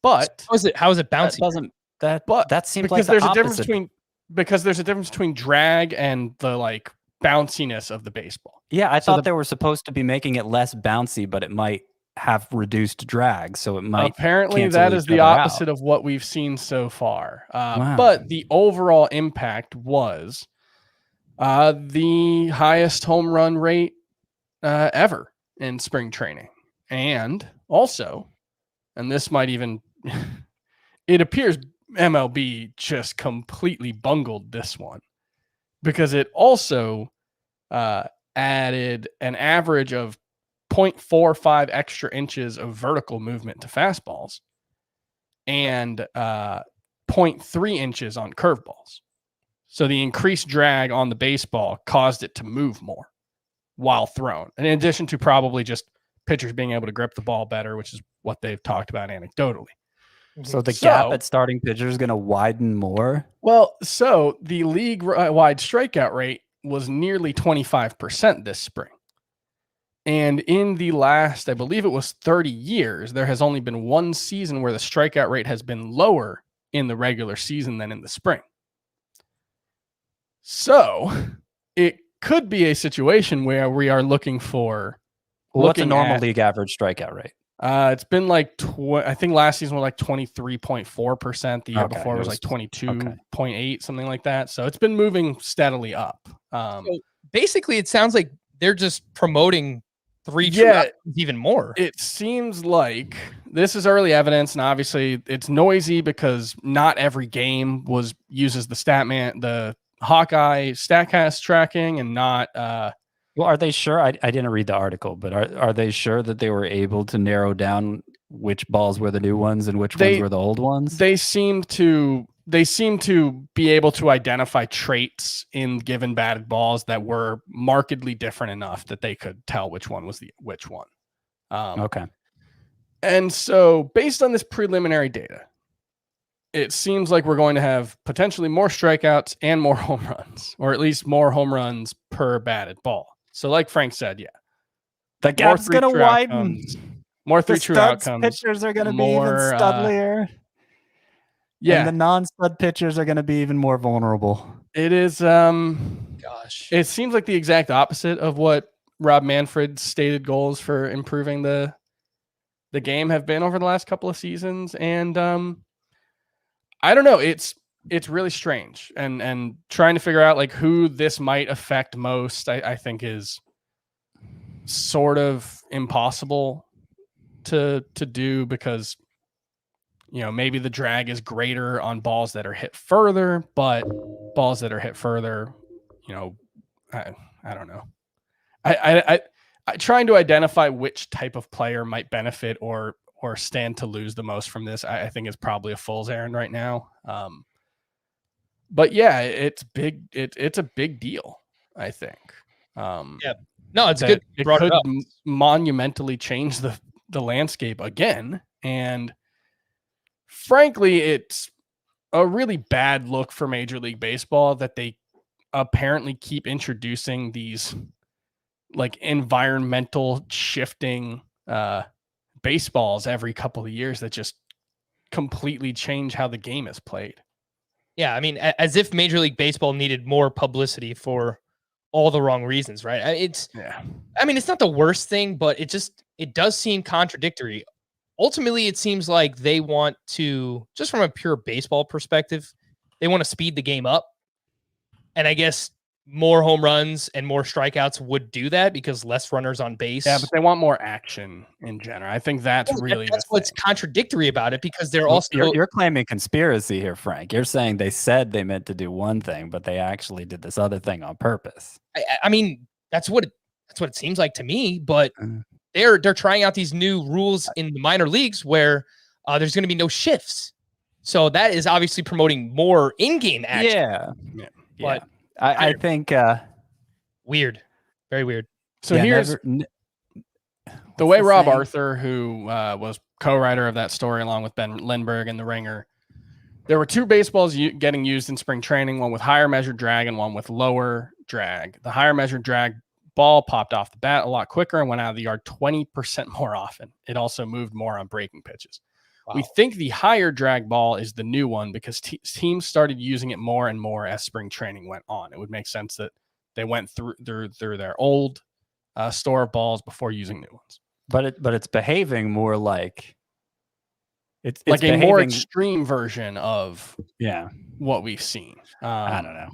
But how is it bouncing? That seems like there's a difference between drag and the bounciness of the baseball. Yeah, I thought they were supposed to be making it less bouncy, but it might have reduced drag, so it might. Apparently, that is the opposite of what we've seen so far. But the overall impact was the highest home run rate ever in spring training, and also. And this might even, it appears MLB just completely bungled this one because it also added an average of 0.45 extra inches of vertical movement to fastballs and 0.3 inches on curveballs. So the increased drag on the baseball caused it to move more while thrown, in addition to probably just pitchers being able to grip the ball better, which is what they've talked about anecdotally. So the gap at starting pitcher is going to widen more? Well, so the league-wide strikeout rate was nearly 25% this spring. And in the last, I believe it was 30 years, there has only been one season where the strikeout rate has been lower in the regular season than in the spring. So it could be a situation where we are looking for... What's a normal league average strikeout rate? It's been I think last season was 23.4%. The year before was 22.8, something like that. So it's been moving steadily up. So basically, it sounds like they're just promoting three true even more. It seems like this is early evidence, and obviously it's noisy because not every game uses the Hawkeye Statcast tracking and not. Well, are they sure? I didn't read the article, but are they sure that they were able to narrow down which balls were the new ones and which ones were the old ones? They seem to be able to identify traits in given batted balls that were markedly different enough that they could tell which one was which one. Okay. And so based on this preliminary data, it seems like we're going to have potentially more strikeouts and more home runs, or at least more home runs per batted ball. So like Frank said, the gap's going to widen. More three true outcomes. Pitchers are going to be even studlier. And the non-stud pitchers are going to be even more vulnerable. It is. It seems like the exact opposite of what Rob Manfred's stated goals for improving the game have been over the last couple of seasons. And I don't know. It's really strange. And trying to figure out like who this might affect most, I think is sort of impossible to do because, you know, maybe the drag is greater on balls that are hit further, but balls that are hit further, you know, I don't know. I trying to identify which type of player might benefit or stand to lose the most from this, I think is probably a fool's errand right now. But yeah, it's big. It's a big deal, I think. Yeah. No, it's that good. It Brought could it up. monumentally change the landscape again. And frankly, it's a really bad look for Major League Baseball that they apparently keep introducing these like environmental shifting baseballs every couple of years that just completely change how the game is played. Yeah, I mean, as if Major League Baseball needed more publicity for all the wrong reasons, right? I mean, it's not the worst thing, but it does seem contradictory. Ultimately, it seems like they want to, just from a pure baseball perspective, they want to speed the game up. And I guess more home runs and more strikeouts would do that because less runners on base. Yeah, but they want more action in general. I think that's really that's what's contradictory about it because they're also you're claiming conspiracy here, Frank. You're saying they said they meant to do one thing, but they actually did this other thing on purpose. I mean, that's what it seems like to me, but they're trying out these new rules in the minor leagues where there's going to be no shifts. So that is obviously promoting more in-game action. Yeah. But I think weird. Very weird. So here's the way Rob Arthur, who was co-writer of that story along with Ben Lindbergh in The Ringer, there were two baseballs getting used in spring training, one with higher measured drag and one with lower drag. The higher measured drag ball popped off the bat a lot quicker and went out of the yard 20% more often. It also moved more on breaking pitches. Wow. We think the higher drag ball is the new one because teams started using it more and more as spring training went on. It would make sense that they went through their old store of balls before using new ones. But it's behaving more like it's like a behaving, more extreme version of what we've seen. I don't know.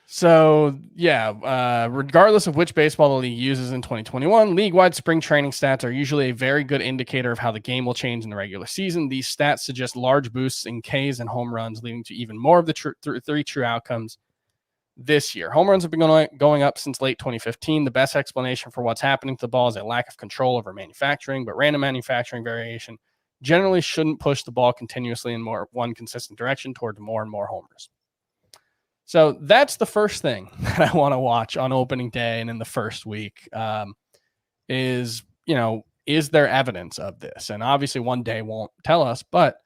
So, regardless of which baseball the league uses in 2021, league-wide spring training stats are usually a very good indicator of how the game will change in the regular season. These stats suggest large boosts in Ks and home runs, leading to even more of the three true outcomes this year. Home runs have been going up since late 2015. The best explanation for what's happening to the ball is a lack of control over manufacturing, but random manufacturing variation generally shouldn't push the ball continuously in one consistent direction toward more and more homers. So that's the first thing that I want to watch on opening day and in the first week is there evidence of this? And obviously one day won't tell us, but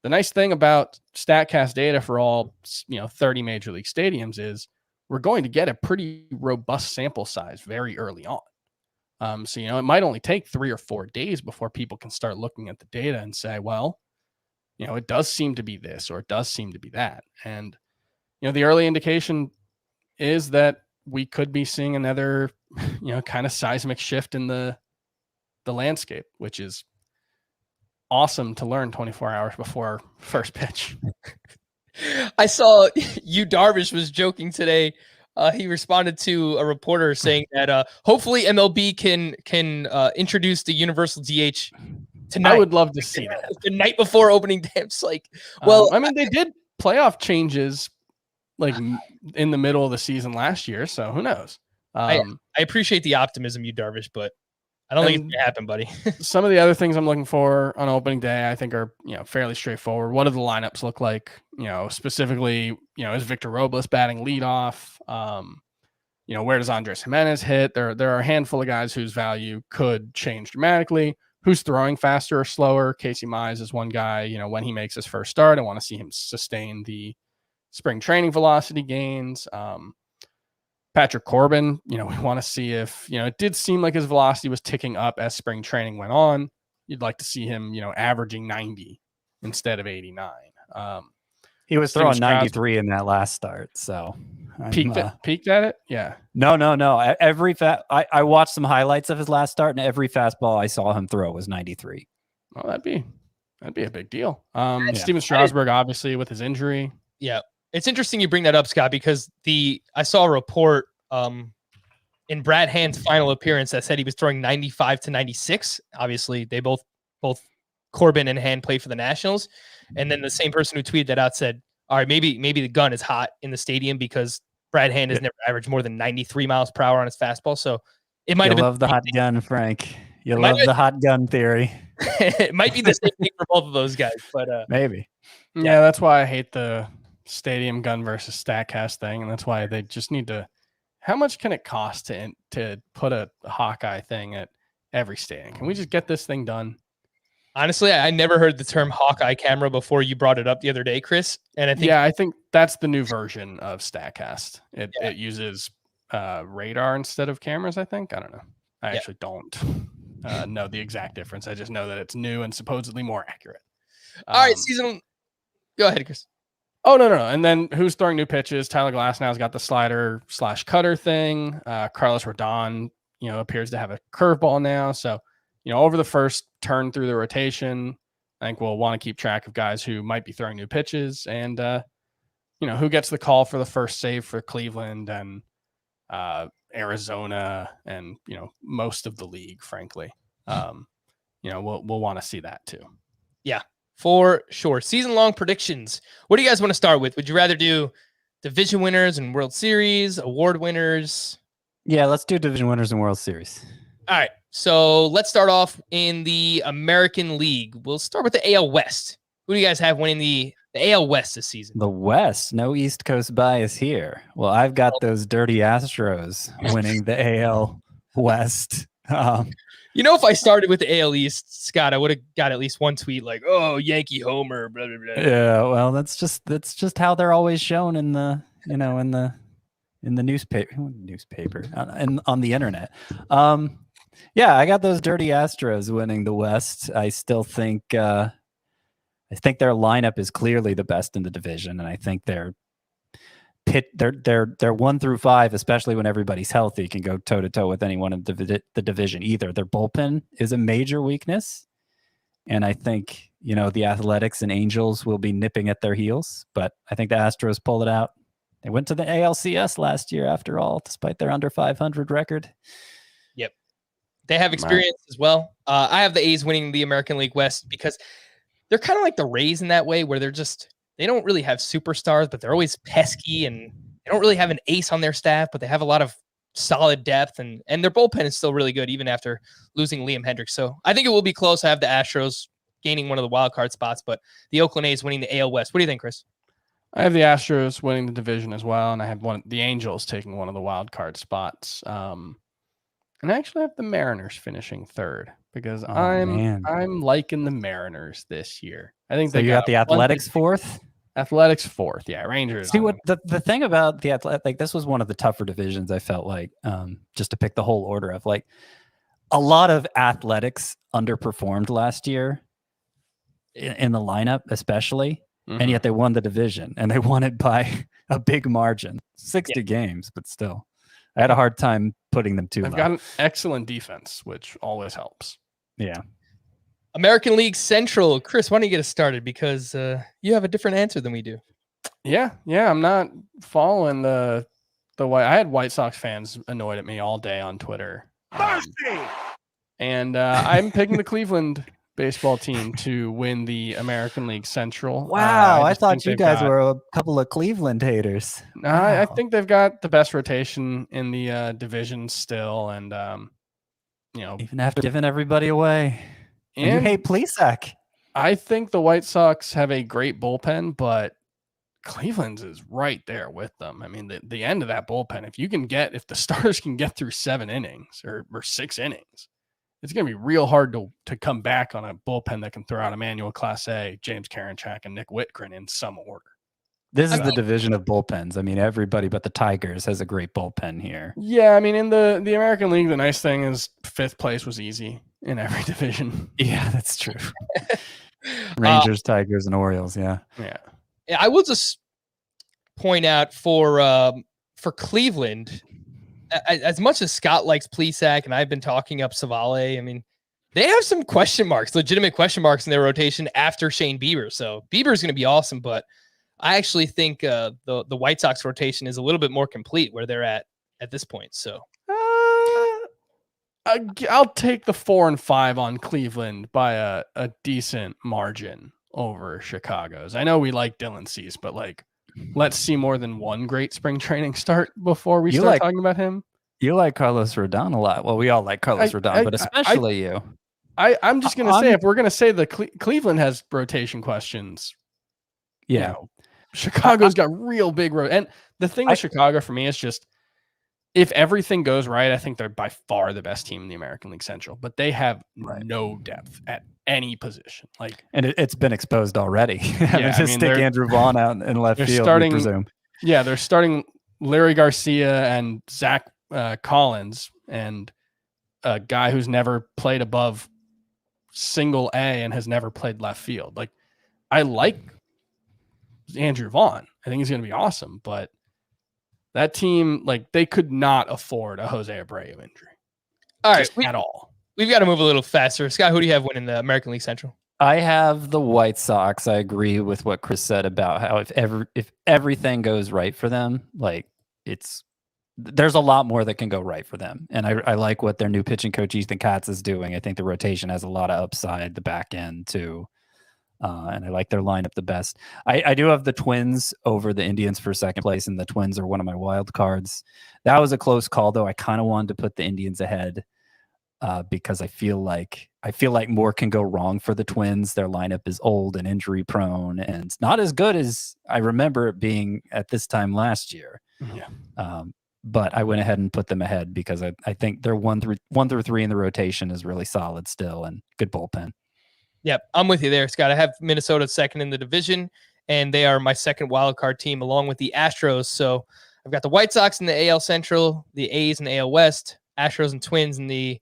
the nice thing about StatCast data for all 30 major league stadiums is we're going to get a pretty robust sample size very early on. So it might only take 3 or 4 days before people can start looking at the data and say, well, it does seem to be this or it does seem to be that. And the early indication is that we could be seeing another, kind of seismic shift in the landscape, which is awesome to learn 24 hours before first pitch. I saw Yu Darvish was joking today. He responded to a reporter saying that hopefully MLB can introduce the universal DH tonight. I would love to see that the night before opening day. It's like, well, I mean, they did playoff changes like in the middle of the season last year, so who knows? I appreciate the optimism, Yu Darvish, but I don't think it's gonna happen, buddy. Some of the other things I'm looking for on opening day, I think are fairly straightforward. What do the lineups look like? Specifically, is Victor Robles batting leadoff? Where does Andres Jimenez hit? There are a handful of guys whose value could change dramatically. Who's throwing faster or slower? Casey Mize is one guy. When he makes his first start, I want to see him sustain the spring training velocity gains. Patrick Corbin, we want to see if, it did seem like his velocity was ticking up as spring training went on. You'd like to see him, averaging 90 instead of 89. He was throwing 93 in that last start. So Peaked at it? Yeah. No. I watched some highlights of his last start, and every fastball I saw him throw was 93. Well, that'd be a big deal. Steven Strasburg, obviously, with his injury. Yeah. It's interesting you bring that up, Scott, because I saw a report in Brad Hand's final appearance that said he was throwing 95 to 96. Obviously, they both Corbin and Hand play for the Nationals. And then the same person who tweeted that out said, all right, maybe the gun is hot in the stadium because Brad Hand has never averaged more than 93 miles per hour on his fastball. So it might have been. Love the hot gun, Frank. You love the hot gun theory. It might be the same thing for both of those guys, but maybe. Yeah, that's why I hate the stadium gun versus StatCast thing, and that's why they just need to. How much can it cost to put a Hawkeye thing at every stadium? Can we just get this thing done? Honestly, I never heard the term Hawkeye camera before you brought it up the other day, Chris. And I think that's the new version of StatCast. It uses radar instead of cameras. I think. I don't know. I actually don't know the exact difference. I just know that it's new and supposedly more accurate. All right, season. Go ahead, Chris. Oh, no. And then who's throwing new pitches? Tyler Glasnow's got the slider/cutter thing. Carlos Rodon, appears to have a curveball now. So, over the first turn through the rotation, I think we'll want to keep track of guys who might be throwing new pitches and, who gets the call for the first save for Cleveland and Arizona and, most of the league, frankly. We'll want to see that too. Yeah. For sure. Season-long predictions. What do you guys want to start with? Would you rather do division winners and World Series, award winners? Yeah, let's do division winners and World Series. All right. So let's start off in the American League. We'll start with the AL West. Who do you guys have winning the AL West this season? The West. No East Coast bias here. Well, I've got those dirty Astros winning the AL West. If I started with the AL East, Scott, I would have got at least one tweet like, "Oh, Yankee homer." Blah blah blah. Yeah, well, that's just how they're always shown in the in the newspaper and on the internet. Yeah, I got those dirty Astros winning the West. I still think their lineup is clearly the best in the division, and I think they're 1 through 5, especially when everybody's healthy, can go toe to toe with anyone in the division. Either their bullpen is a major weakness, and I think the Athletics and Angels will be nipping at their heels. But I think the Astros pulled it out. They went to the ALCS last year, after all, despite their under 500 record. Yep, they have experience as well. I have the A's winning the American League West because they're kind of like the Rays in that way, where they don't really have superstars, but they're always pesky, and they don't really have an ace on their staff, but they have a lot of solid depth, and their bullpen is still really good even after losing Liam Hendricks. So I think it will be close. I have the Astros gaining one of the wild card spots, but the Oakland A's winning the AL West. What do you think, Chris? I have the Astros winning the division as well, and I have the Angels taking one of the wild card spots. And I actually have the Mariners finishing third because I'm liking the Mariners this year. I think you got the Athletics fourth. Athletics fourth, yeah. Rangers. See what the thing about the Athletic, this was one of the tougher divisions. I felt like just to pick the whole order of a lot of Athletics underperformed last year in the lineup, especially, and yet they won the division, and they won it by a big margin, 60 games, but still, I had a hard time putting them too low. They've got an excellent defense, which always helps. Yeah. American League Central. Chris, why don't you get us started? Because you have a different answer than we do. Yeah. I'm not following the White. I had White Sox fans annoyed at me all day on Twitter. And I'm picking the Cleveland baseball team to win the American League Central. Wow, I thought you guys were a couple of Cleveland haters. I think they've got the best rotation in the division still, and even after giving everybody away. And you hate Plesac. I think the White Sox have a great bullpen, but Cleveland's is right there with them. I mean, the end of that bullpen, if the starters can get through 7 innings or 6 innings, it's going to be real hard to come back on a bullpen that can throw out Emmanuel Clase, James Karinchak, and Nick Whitgren in some order. This is the division of bullpens. I mean, everybody but the Tigers has a great bullpen here. Yeah, I mean, in the American League, the nice thing is 5th place was easy in every division. Yeah, that's true. Rangers, Tigers, and Orioles. Yeah. I will just point out for for Cleveland, as much as Scott likes Plesac and I've been talking up Savale, I mean, they have some question marks, legitimate question marks in their rotation after Shane Bieber. So Bieber is going to be awesome, but I actually think the White Sox rotation is a little bit more complete where they're at this point. So I'll take the 4 and 5 on Cleveland by a decent margin over Chicago's. I know we like Dylan Cease, but like, let's see more than one great spring training start before we start talking about him. You like Carlos Rodon a lot. Well, we all like Carlos Rodon, but especially you. I'm just going to say, if we're going to say the Cleveland has rotation questions, Chicago's got real big and the thing with Chicago for me is just, if everything goes right, I think they're by far the best team in the American League Central, but they have no depth at any position. Like, and it's been exposed already. Stick Andrew Vaughn out in left field, we presume. Yeah, they're starting Larry Garcia and Zach Collins, and a guy who's never played above single A and has never played left field. Like, I like Andrew Vaughn. I think he's going to be awesome, but that team, like, they could not afford a Jose Abreu injury. All right, at all. We've got to move a little faster. Scott, who do you have winning the American League Central? I have the White Sox. I agree with what Chris said about how if everything goes right for them, like, there's a lot more that can go right for them. And I like what their new pitching coach Ethan Katz is doing. I think the rotation has a lot of upside, the back end too. And I like their lineup the best. I do have the Twins over the Indians for second place, and the Twins are one of my wild cards. That was a close call, though. I kind of wanted to put the Indians ahead because I feel like more can go wrong for the Twins. Their lineup is old and injury prone, and it's not as good as I remember it being at this time last year. Yeah. But I went ahead and put them ahead because I think their 1 through 3 in the rotation is really solid still, and good bullpen. Yep, I'm with you there, Scott. I have Minnesota second in the division, and they are my second wild card team along with the Astros. So I've got the White Sox in the AL Central, the A's in the AL West, Astros and Twins in the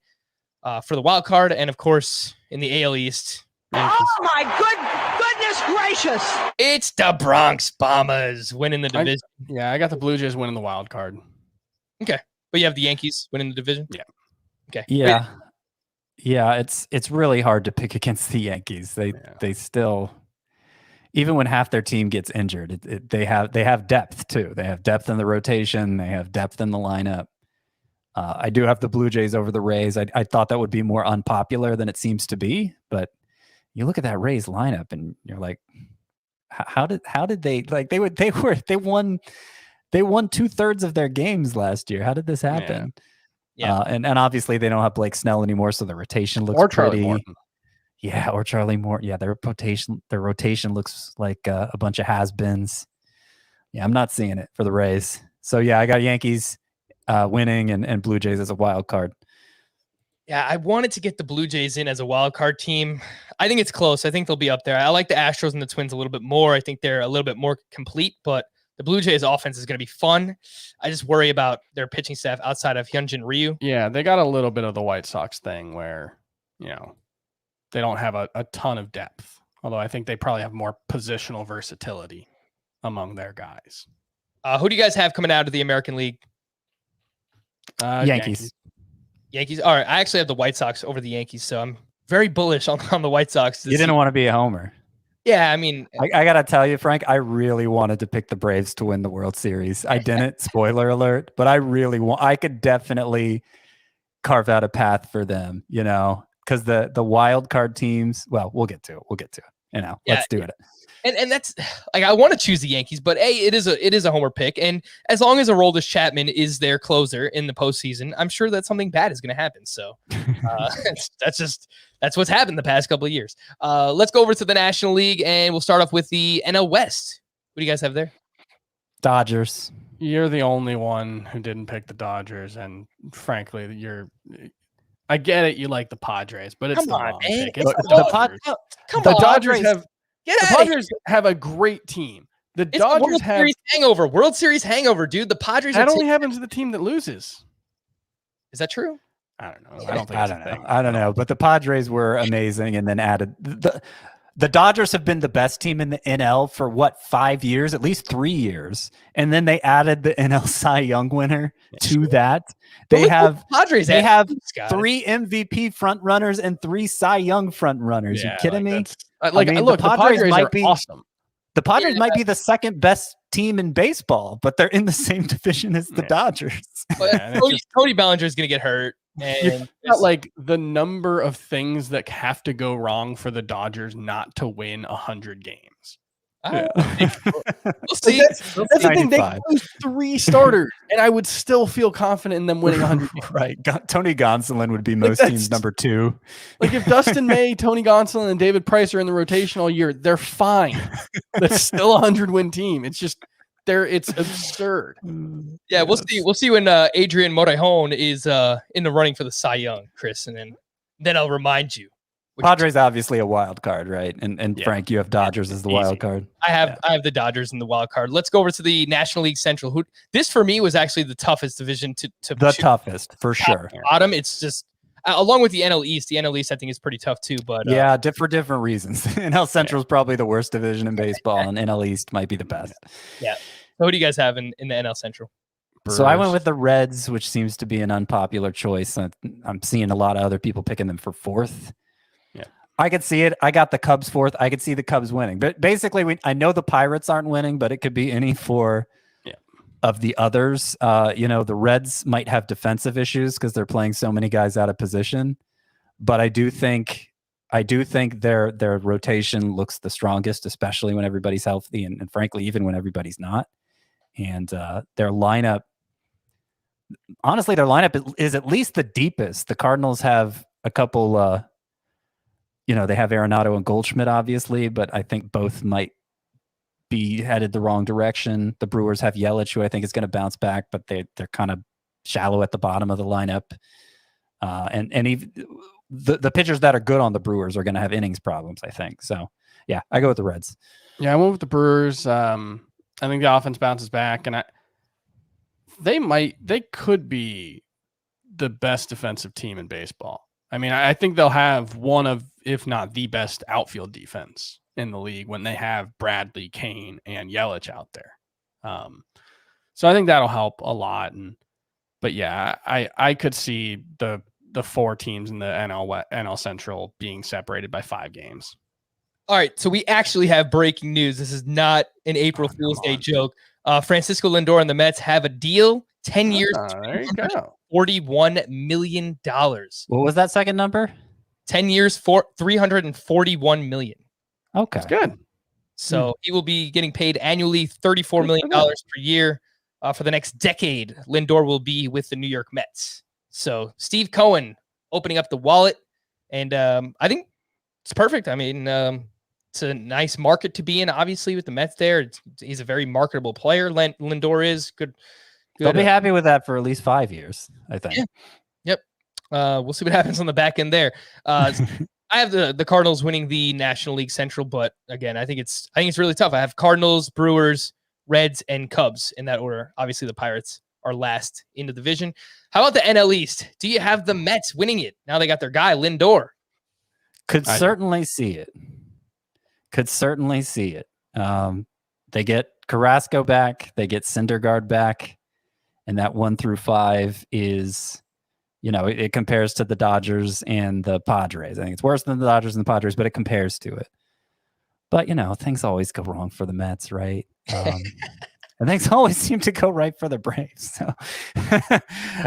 for the wild card, and of course in the AL East. Oh my goodness gracious! It's the Bronx Bombers winning the division. I got the Blue Jays winning the wild card. Okay, but you have the Yankees winning the division. Yeah. Okay. Yeah. Wait. Yeah, it's really hard to pick against the Yankees. They still, even when half their team gets injured, they have depth too. They have depth in the rotation. They have depth in the lineup. I do have the Blue Jays over the Rays. I thought that would be more unpopular than it seems to be, but you look at that Rays lineup and you're like, how did they like they won 2/3 of their games last year? How did this happen? Yeah. And obviously they don't have Blake Snell anymore, so the rotation looks Charlie pretty. Morton. Yeah, or Charlie Morton. Yeah, their rotation looks like a bunch of has-beens. Yeah, I'm not seeing it for the Rays. So yeah, I got Yankees winning and Blue Jays as a wild card. Yeah, I wanted to get the Blue Jays in as a wild card team. I think it's close. I think they'll be up there. I like the Astros and the Twins a little bit more. I think they're a little bit more complete, but the Blue Jays offense is going to be fun. I just worry about their pitching staff outside of Hyunjin Ryu. Yeah, they got a little bit of the White Sox thing where, they don't have a ton of depth. Although I think they probably have more positional versatility among their guys. Who do you guys have coming out of the American League? Yankees. Yankees. All right. I actually have the White Sox over the Yankees, so I'm very bullish on the White Sox. You didn't want to be a homer. Yeah, I mean, I got to tell you, Frank, I really wanted to pick the Braves to win the World Series. I didn't, spoiler alert, but I could definitely carve out a path for them, because the wild card teams, well, we'll get to it. Let's do it. And that's like, I want to choose the Yankees, but it is a homer pick. And as long as Aroldis Chapman is their closer in the postseason, I'm sure that something bad is going to happen. So that's what's happened the past couple of years. Let's go over to the National League, and we'll start off with the NL West. What do you guys have there? Dodgers. You're the only one who didn't pick the Dodgers, and frankly, I get it. You like the Padres, but it's the wrong pick. It's the Dodgers have. The Padres have a great team. The Dodgers have World Series hangover, dude. The Padres. That only happens to the team that loses. Is that true? I don't know. I don't know. But the Padres were amazing, and then added The Dodgers have been the best team in the NL for what, 5 years, at least 3 years. And then they added the NL Cy Young winner to that. They have Padres. They have Scott. 3 MVP front runners and 3 Cy Young front runners. Yeah, You kidding me? Look, the Padres might are be awesome. The Padres might be the second best team in baseball, but they're in the same division as the Dodgers. Cody Bellinger is going to get hurt. And not like the number of things that have to go wrong for the Dodgers not to win 100 games. We'll see. That's the thing. They lose 3 starters, and I would still feel confident in them winning 100 games. Right. Tony Gonsolin would be most teams' number 2. Like if Dustin May, Tony Gonsolin, and David Price are in the rotation all year, they're fine. That's still a 100-win team. It's just it's absurd. Yeah, we'll see. We'll see when Adrian Morejon is in the running for the Cy Young, Chris, and then I'll remind you. Padres obviously a wild card, right? And Frank, you have Dodgers as the wild card. I have the Dodgers in the wild card. Let's go over to the National League Central. This for me was actually the toughest division to the toughest for sure. Bottom, it's just along with the NL East. The NL East I think is pretty tough too. But for different reasons. NL Central is probably the worst division in baseball, and NL East might be the best. Yeah. So who do you guys have in the NL Central? Brewers. So I went with the Reds, which seems to be an unpopular choice. I'm seeing a lot of other people picking them for 4th. I could see it. I got the Cubs 4th. I could see the Cubs winning. But basically, I know the Pirates aren't winning, but it could be any 4 of the others. The Reds might have defensive issues because they're playing so many guys out of position. But I do think their rotation looks the strongest, especially when everybody's healthy, and frankly, even when everybody's not. And their lineup, honestly, is at least the deepest. The Cardinals have a couple. They have Arenado and Goldschmidt, obviously, but I think both might be headed the wrong direction. The Brewers have Yelich, who I think is going to bounce back, but they're kind of shallow at the bottom of the lineup. And even the pitchers that are good on the Brewers are going to have innings problems, I think. So, yeah, I go with the Reds. Yeah, I went with the Brewers. I think the offense bounces back, and they could be the best defensive team in baseball. I mean, I think they'll have one of, if not the best outfield defense in the league when they have Bradley, Kane, and Yelich out there. So I think that'll help a lot. But yeah, I could see the 4 teams in the NL Central being separated by 5 games. All right, so we actually have breaking news. This is not an April Fool's Day joke. Francisco Lindor and the Mets have a deal, 10 years, there you go. $41 million. What was that second number? 10 years for $341 million. Okay. That's good. So he will be getting paid annually $34 million per year for the next decade. Lindor will be with the New York Mets. So Steve Cohen opening up the wallet. And I think it's perfect. I mean, it's a nice market to be in, obviously, with the Mets there. He's a very marketable player. Lindor is good. They'll be happy with that for at least 5 years, I think. Yeah. Yep. We'll see what happens on the back end there. I have the Cardinals winning the National League Central, but again, I think it's really tough. I have Cardinals, Brewers, Reds, and Cubs in that order. Obviously, the Pirates are last in the division. How about the NL East? Do you have the Mets winning it? Now they got their guy, Lindor. Could certainly see it. They get Carrasco back. They get Syndergaard back. And that 1 through 5 is, it compares to the Dodgers and the Padres. I think it's worse than the Dodgers and the Padres, but it compares to it. But, things always go wrong for the Mets, right? And things always seem to go right for the Braves. So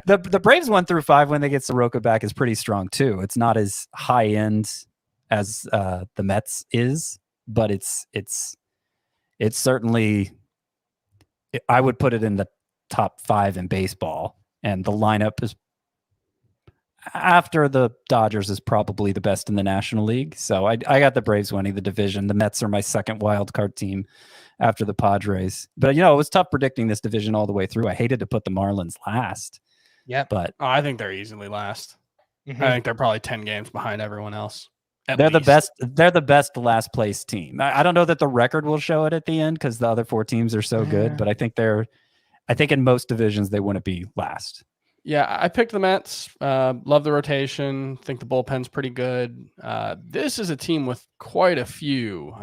the Braves 1 through 5, when they get Soroka back, is pretty strong too. It's not as high end as the Mets is, but it's certainly, I would put it in the top 5 in baseball, and the lineup is, after the Dodgers, is probably the best in the National League. So I got the Braves winning the division. The Mets are my second wild card team after the Padres. But, it was tough predicting this division all the way through. I hated to put the Marlins last. Yeah. But I think they're easily last. Mm-hmm. I think they're probably 10 games behind everyone else. They're the best. They're the best last place team. I don't know that the record will show it at the end because the other 4 teams are so good, but I think in most divisions they wouldn't be last. Yeah, I picked the Mets. Love the rotation. Think the bullpen's pretty good. This is a team with quite a few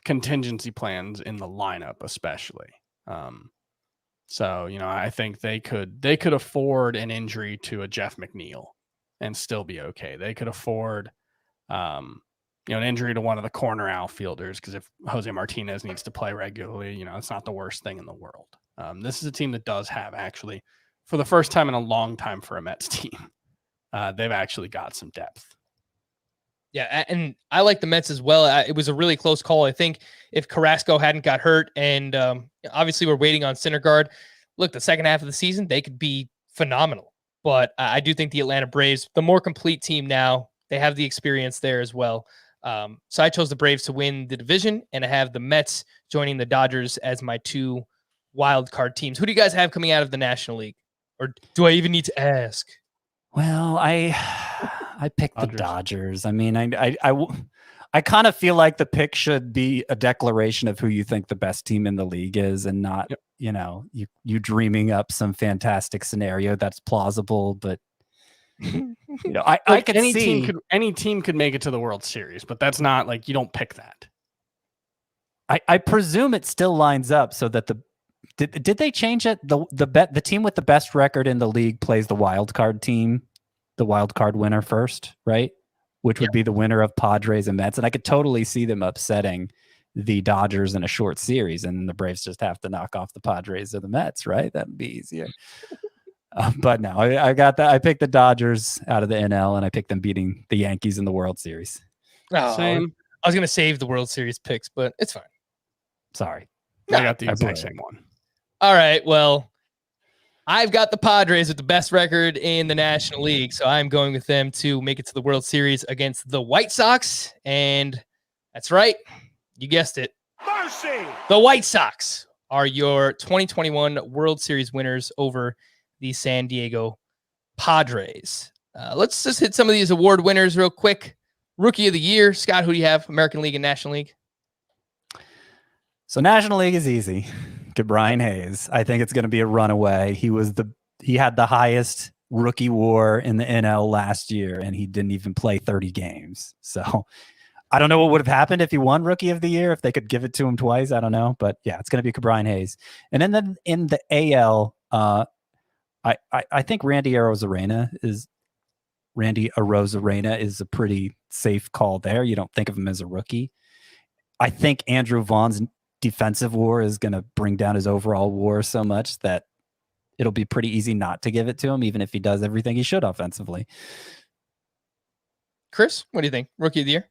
contingency plans in the lineup, especially. So, I think they could afford an injury to a Jeff McNeil and still be okay. They could afford, an injury to one of the corner outfielders, because if Jose Martinez needs to play regularly, it's not the worst thing in the world. This is a team that does have, actually, for the first time in a long time for a Mets team, they've actually got some depth. Yeah, and I like the Mets as well. It was a really close call. I think if Carrasco hadn't got hurt, and obviously we're waiting on Syndergaard, look, the second half of the season, they could be phenomenal. But I do think the Atlanta Braves, the more complete team now, they have the experience there as well. So I chose the Braves to win the division, and I have the Mets joining the Dodgers as my 2 wild card teams. Who do you guys have coming out of the National League? Or do I even need to ask? Well, I picked the Dodgers. I mean, I kind of feel like the pick should be a declaration of who you think the best team in the league is, and not, you dreaming up some fantastic scenario that's plausible. But I could see any team could make it to the World Series, but that's not like, you don't pick that. I presume it still lines up so that did they change it? The team with the best record in the league plays the wild card team, the wild card winner first, right? Which would be the winner of Padres and Mets. And I could totally see them upsetting the Dodgers in a short series, and the Braves just have to knock off the Padres or the Mets, right? That'd be easier. But no, I got that. I picked the Dodgers out of the NL, and I picked them beating the Yankees in the World Series. Oh, same. I was going to save the World Series picks, but it's fine. Sorry. I got the exact same one. All right. Well, I've got the Padres with the best record in the National League, so I'm going with them to make it to the World Series against the White Sox. And that's right. You guessed it. Mercy! The White Sox are your 2021 World Series winners over the San Diego Padres. Let's just hit some of these award winners real quick. Rookie of the Year. Scott, who do you have? American League and National League? So National League is easy. Brian Hayes. I think it's going to be a runaway. He had the highest rookie WAR in the NL last year, and he didn't even play 30 games. So I don't know what would have happened if he won Rookie of the Year, if they could give it to him twice. I don't know, but yeah, it's going to be Brian Hayes. And then in the AL, I think Randy Arozarena is a pretty safe call there. You don't think of him as a rookie. I think Andrew Vaughn's defensive WAR is going to bring down his overall WAR so much that it'll be pretty easy not to give it to him, even if he does everything he should offensively. Chris, what do you think? Rookie of the Year?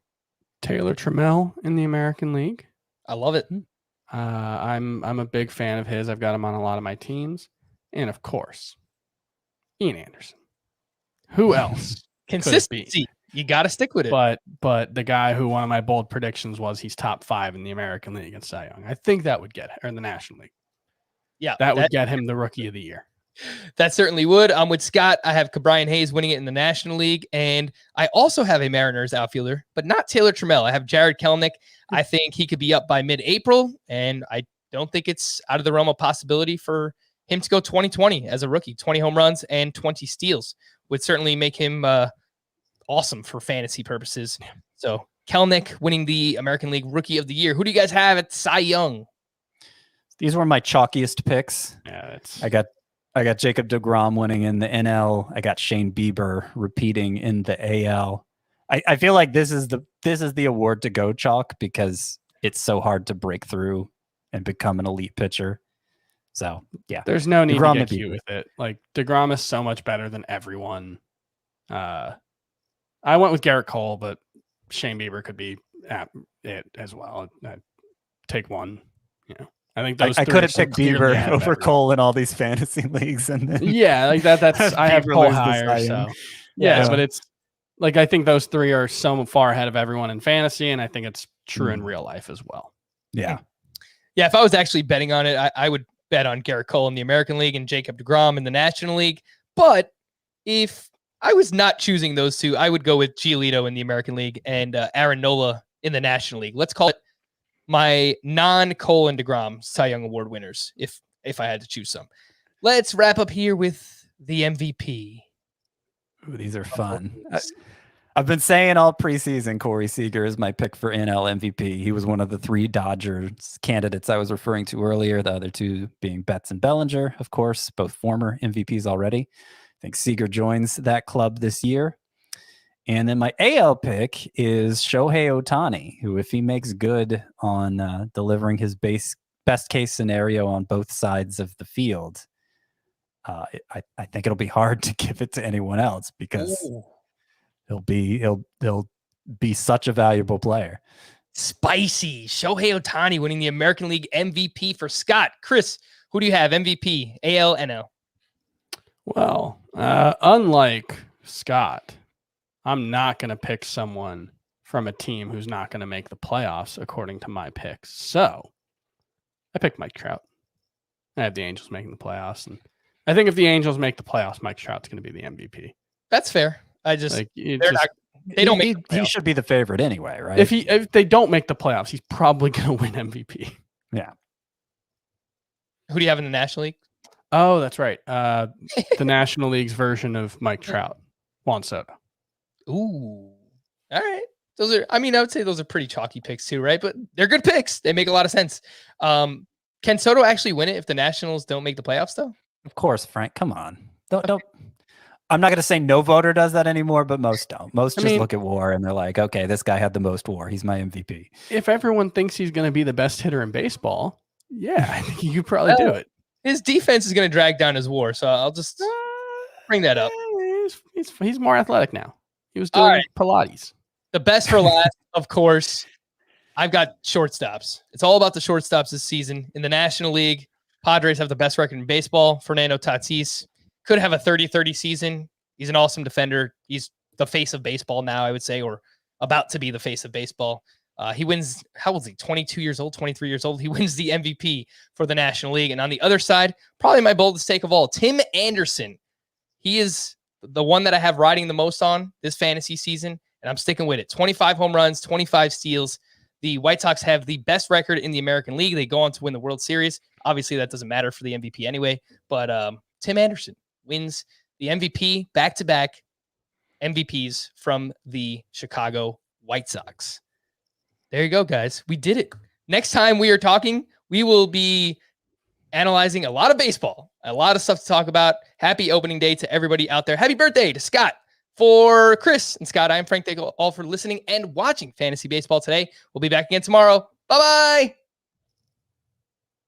Taylor Trammell in the American League. I love it. I'm a big fan of his. I've got him on a lot of my teams. And of course, Ian Anderson. Who else? Consistency. You got to stick with it. But the guy who one of my bold predictions was he's top 5 in the American League and Cy Young. I think that would get, or in the National League. Yeah. That would get him the Rookie of the Year. That certainly would. I'm with Scott. I have Brian Hayes winning it in the National League. And I also have a Mariners outfielder, but not Taylor Trammell. I have Jared Kelenic. I think he could be up by mid-April, and I don't think it's out of the realm of possibility for him to go 2020 as a rookie. 20 home runs and 20 steals would certainly make him awesome for fantasy purposes. So Kelenic winning the American League Rookie of the Year. Who do you guys have at Cy Young? These were my chalkiest picks. Yeah, I got Jacob deGrom winning in the NL. I got Shane Bieber repeating in the AL. I feel like this is the award to go chalk, because it's so hard to break through and become an elite pitcher. So yeah, there's no need DeGrom to get cute with it. Like, deGrom is so much better than everyone. I went with Garrett Cole, but Shane Bieber could be at it as well. I'd take one. I think those I could have picked Bieber over everyone. Cole in all these fantasy leagues, and then like that's I have Cole higher. So yeah, but it's like, I think those three are so far ahead of everyone in fantasy, and I think it's true in real life as well. Yeah. If I was actually betting on it, I would bet on Garrett Cole in the American League and Jacob deGrom in the National League. But if I was not choosing those two, I would go with Giolito in the American League and Aaron Nola in the National League. Let's call it my non-Cole and deGrom Cy Young Award winners, if I had to choose some. Let's wrap up here with the MVP. Ooh, these are fun. I've been saying all preseason Corey Seager is my pick for NL MVP. He was one of the 3 Dodgers candidates I was referring to earlier, the other 2 being Betts and Bellinger, of course, both former MVPs already. I think Seager joins that club this year. And then my AL pick is Shohei Ohtani, who, if he makes good on delivering his best case scenario on both sides of the field, I think it'll be hard to give it to anyone else because he'll be such a valuable player. Spicy. Shohei Ohtani winning the American League MVP for Scott. Chris, who do you have? MVP, AL, NL? Well, unlike Scott, I'm not going to pick someone from a team who's not going to make the playoffs according to my picks. So I picked Mike Trout. I have the Angels making the playoffs. And I think if the Angels make the playoffs, Mike Trout's going to be the MVP. That's fair. I just, they don't make he should be the favorite anyway, right? If they don't make the playoffs, he's probably going to win MVP. Yeah. Who do you have in the National League? Oh, that's right. The National League's version of Mike Trout, Juan Soto. Ooh. All right. Those are, I would say those are pretty chalky picks too, right? But they're good picks. They make a lot of sense. Can Soto actually win it if the Nationals don't make the playoffs though? Of course, Frank. Come on. Don't. I'm not going to say no voter does that anymore, but most don't. Most just look at WAR and they're like, okay, this guy had the most WAR. He's my MVP. If everyone thinks he's going to be the best hitter in baseball, yeah, I think you could probably do it. His defense is going to drag down his WAR, so I'll just bring that up. He's more athletic now. He was doing Pilates. The best for last, of course. I've got shortstops. It's all about the shortstops this season. In the National League, Padres have the best record in baseball. Fernando Tatis could have a 30-30 season. He's an awesome defender. He's the face of baseball now, I would say, or about to be the face of baseball. He wins, how old is he? 22 years old, 23 years old. He wins the MVP for the National League. And on the other side, probably my boldest take of all, Tim Anderson. He is the one that I have riding the most on this fantasy season, and I'm sticking with it. 25 home runs, 25 steals. The White Sox have the best record in the American League. They go on to win the World Series. Obviously, that doesn't matter for the MVP anyway, but Tim Anderson wins the MVP, back-to-back MVPs from the Chicago White Sox. There you go, guys. We did it. Next time we are talking, we will be analyzing a lot of baseball, a lot of stuff to talk about. Happy opening day to everybody out there. Happy birthday to Scott. For Chris and Scott, I'm Frank. Thank you all for listening and watching Fantasy Baseball today. We'll be back again tomorrow. Bye-bye.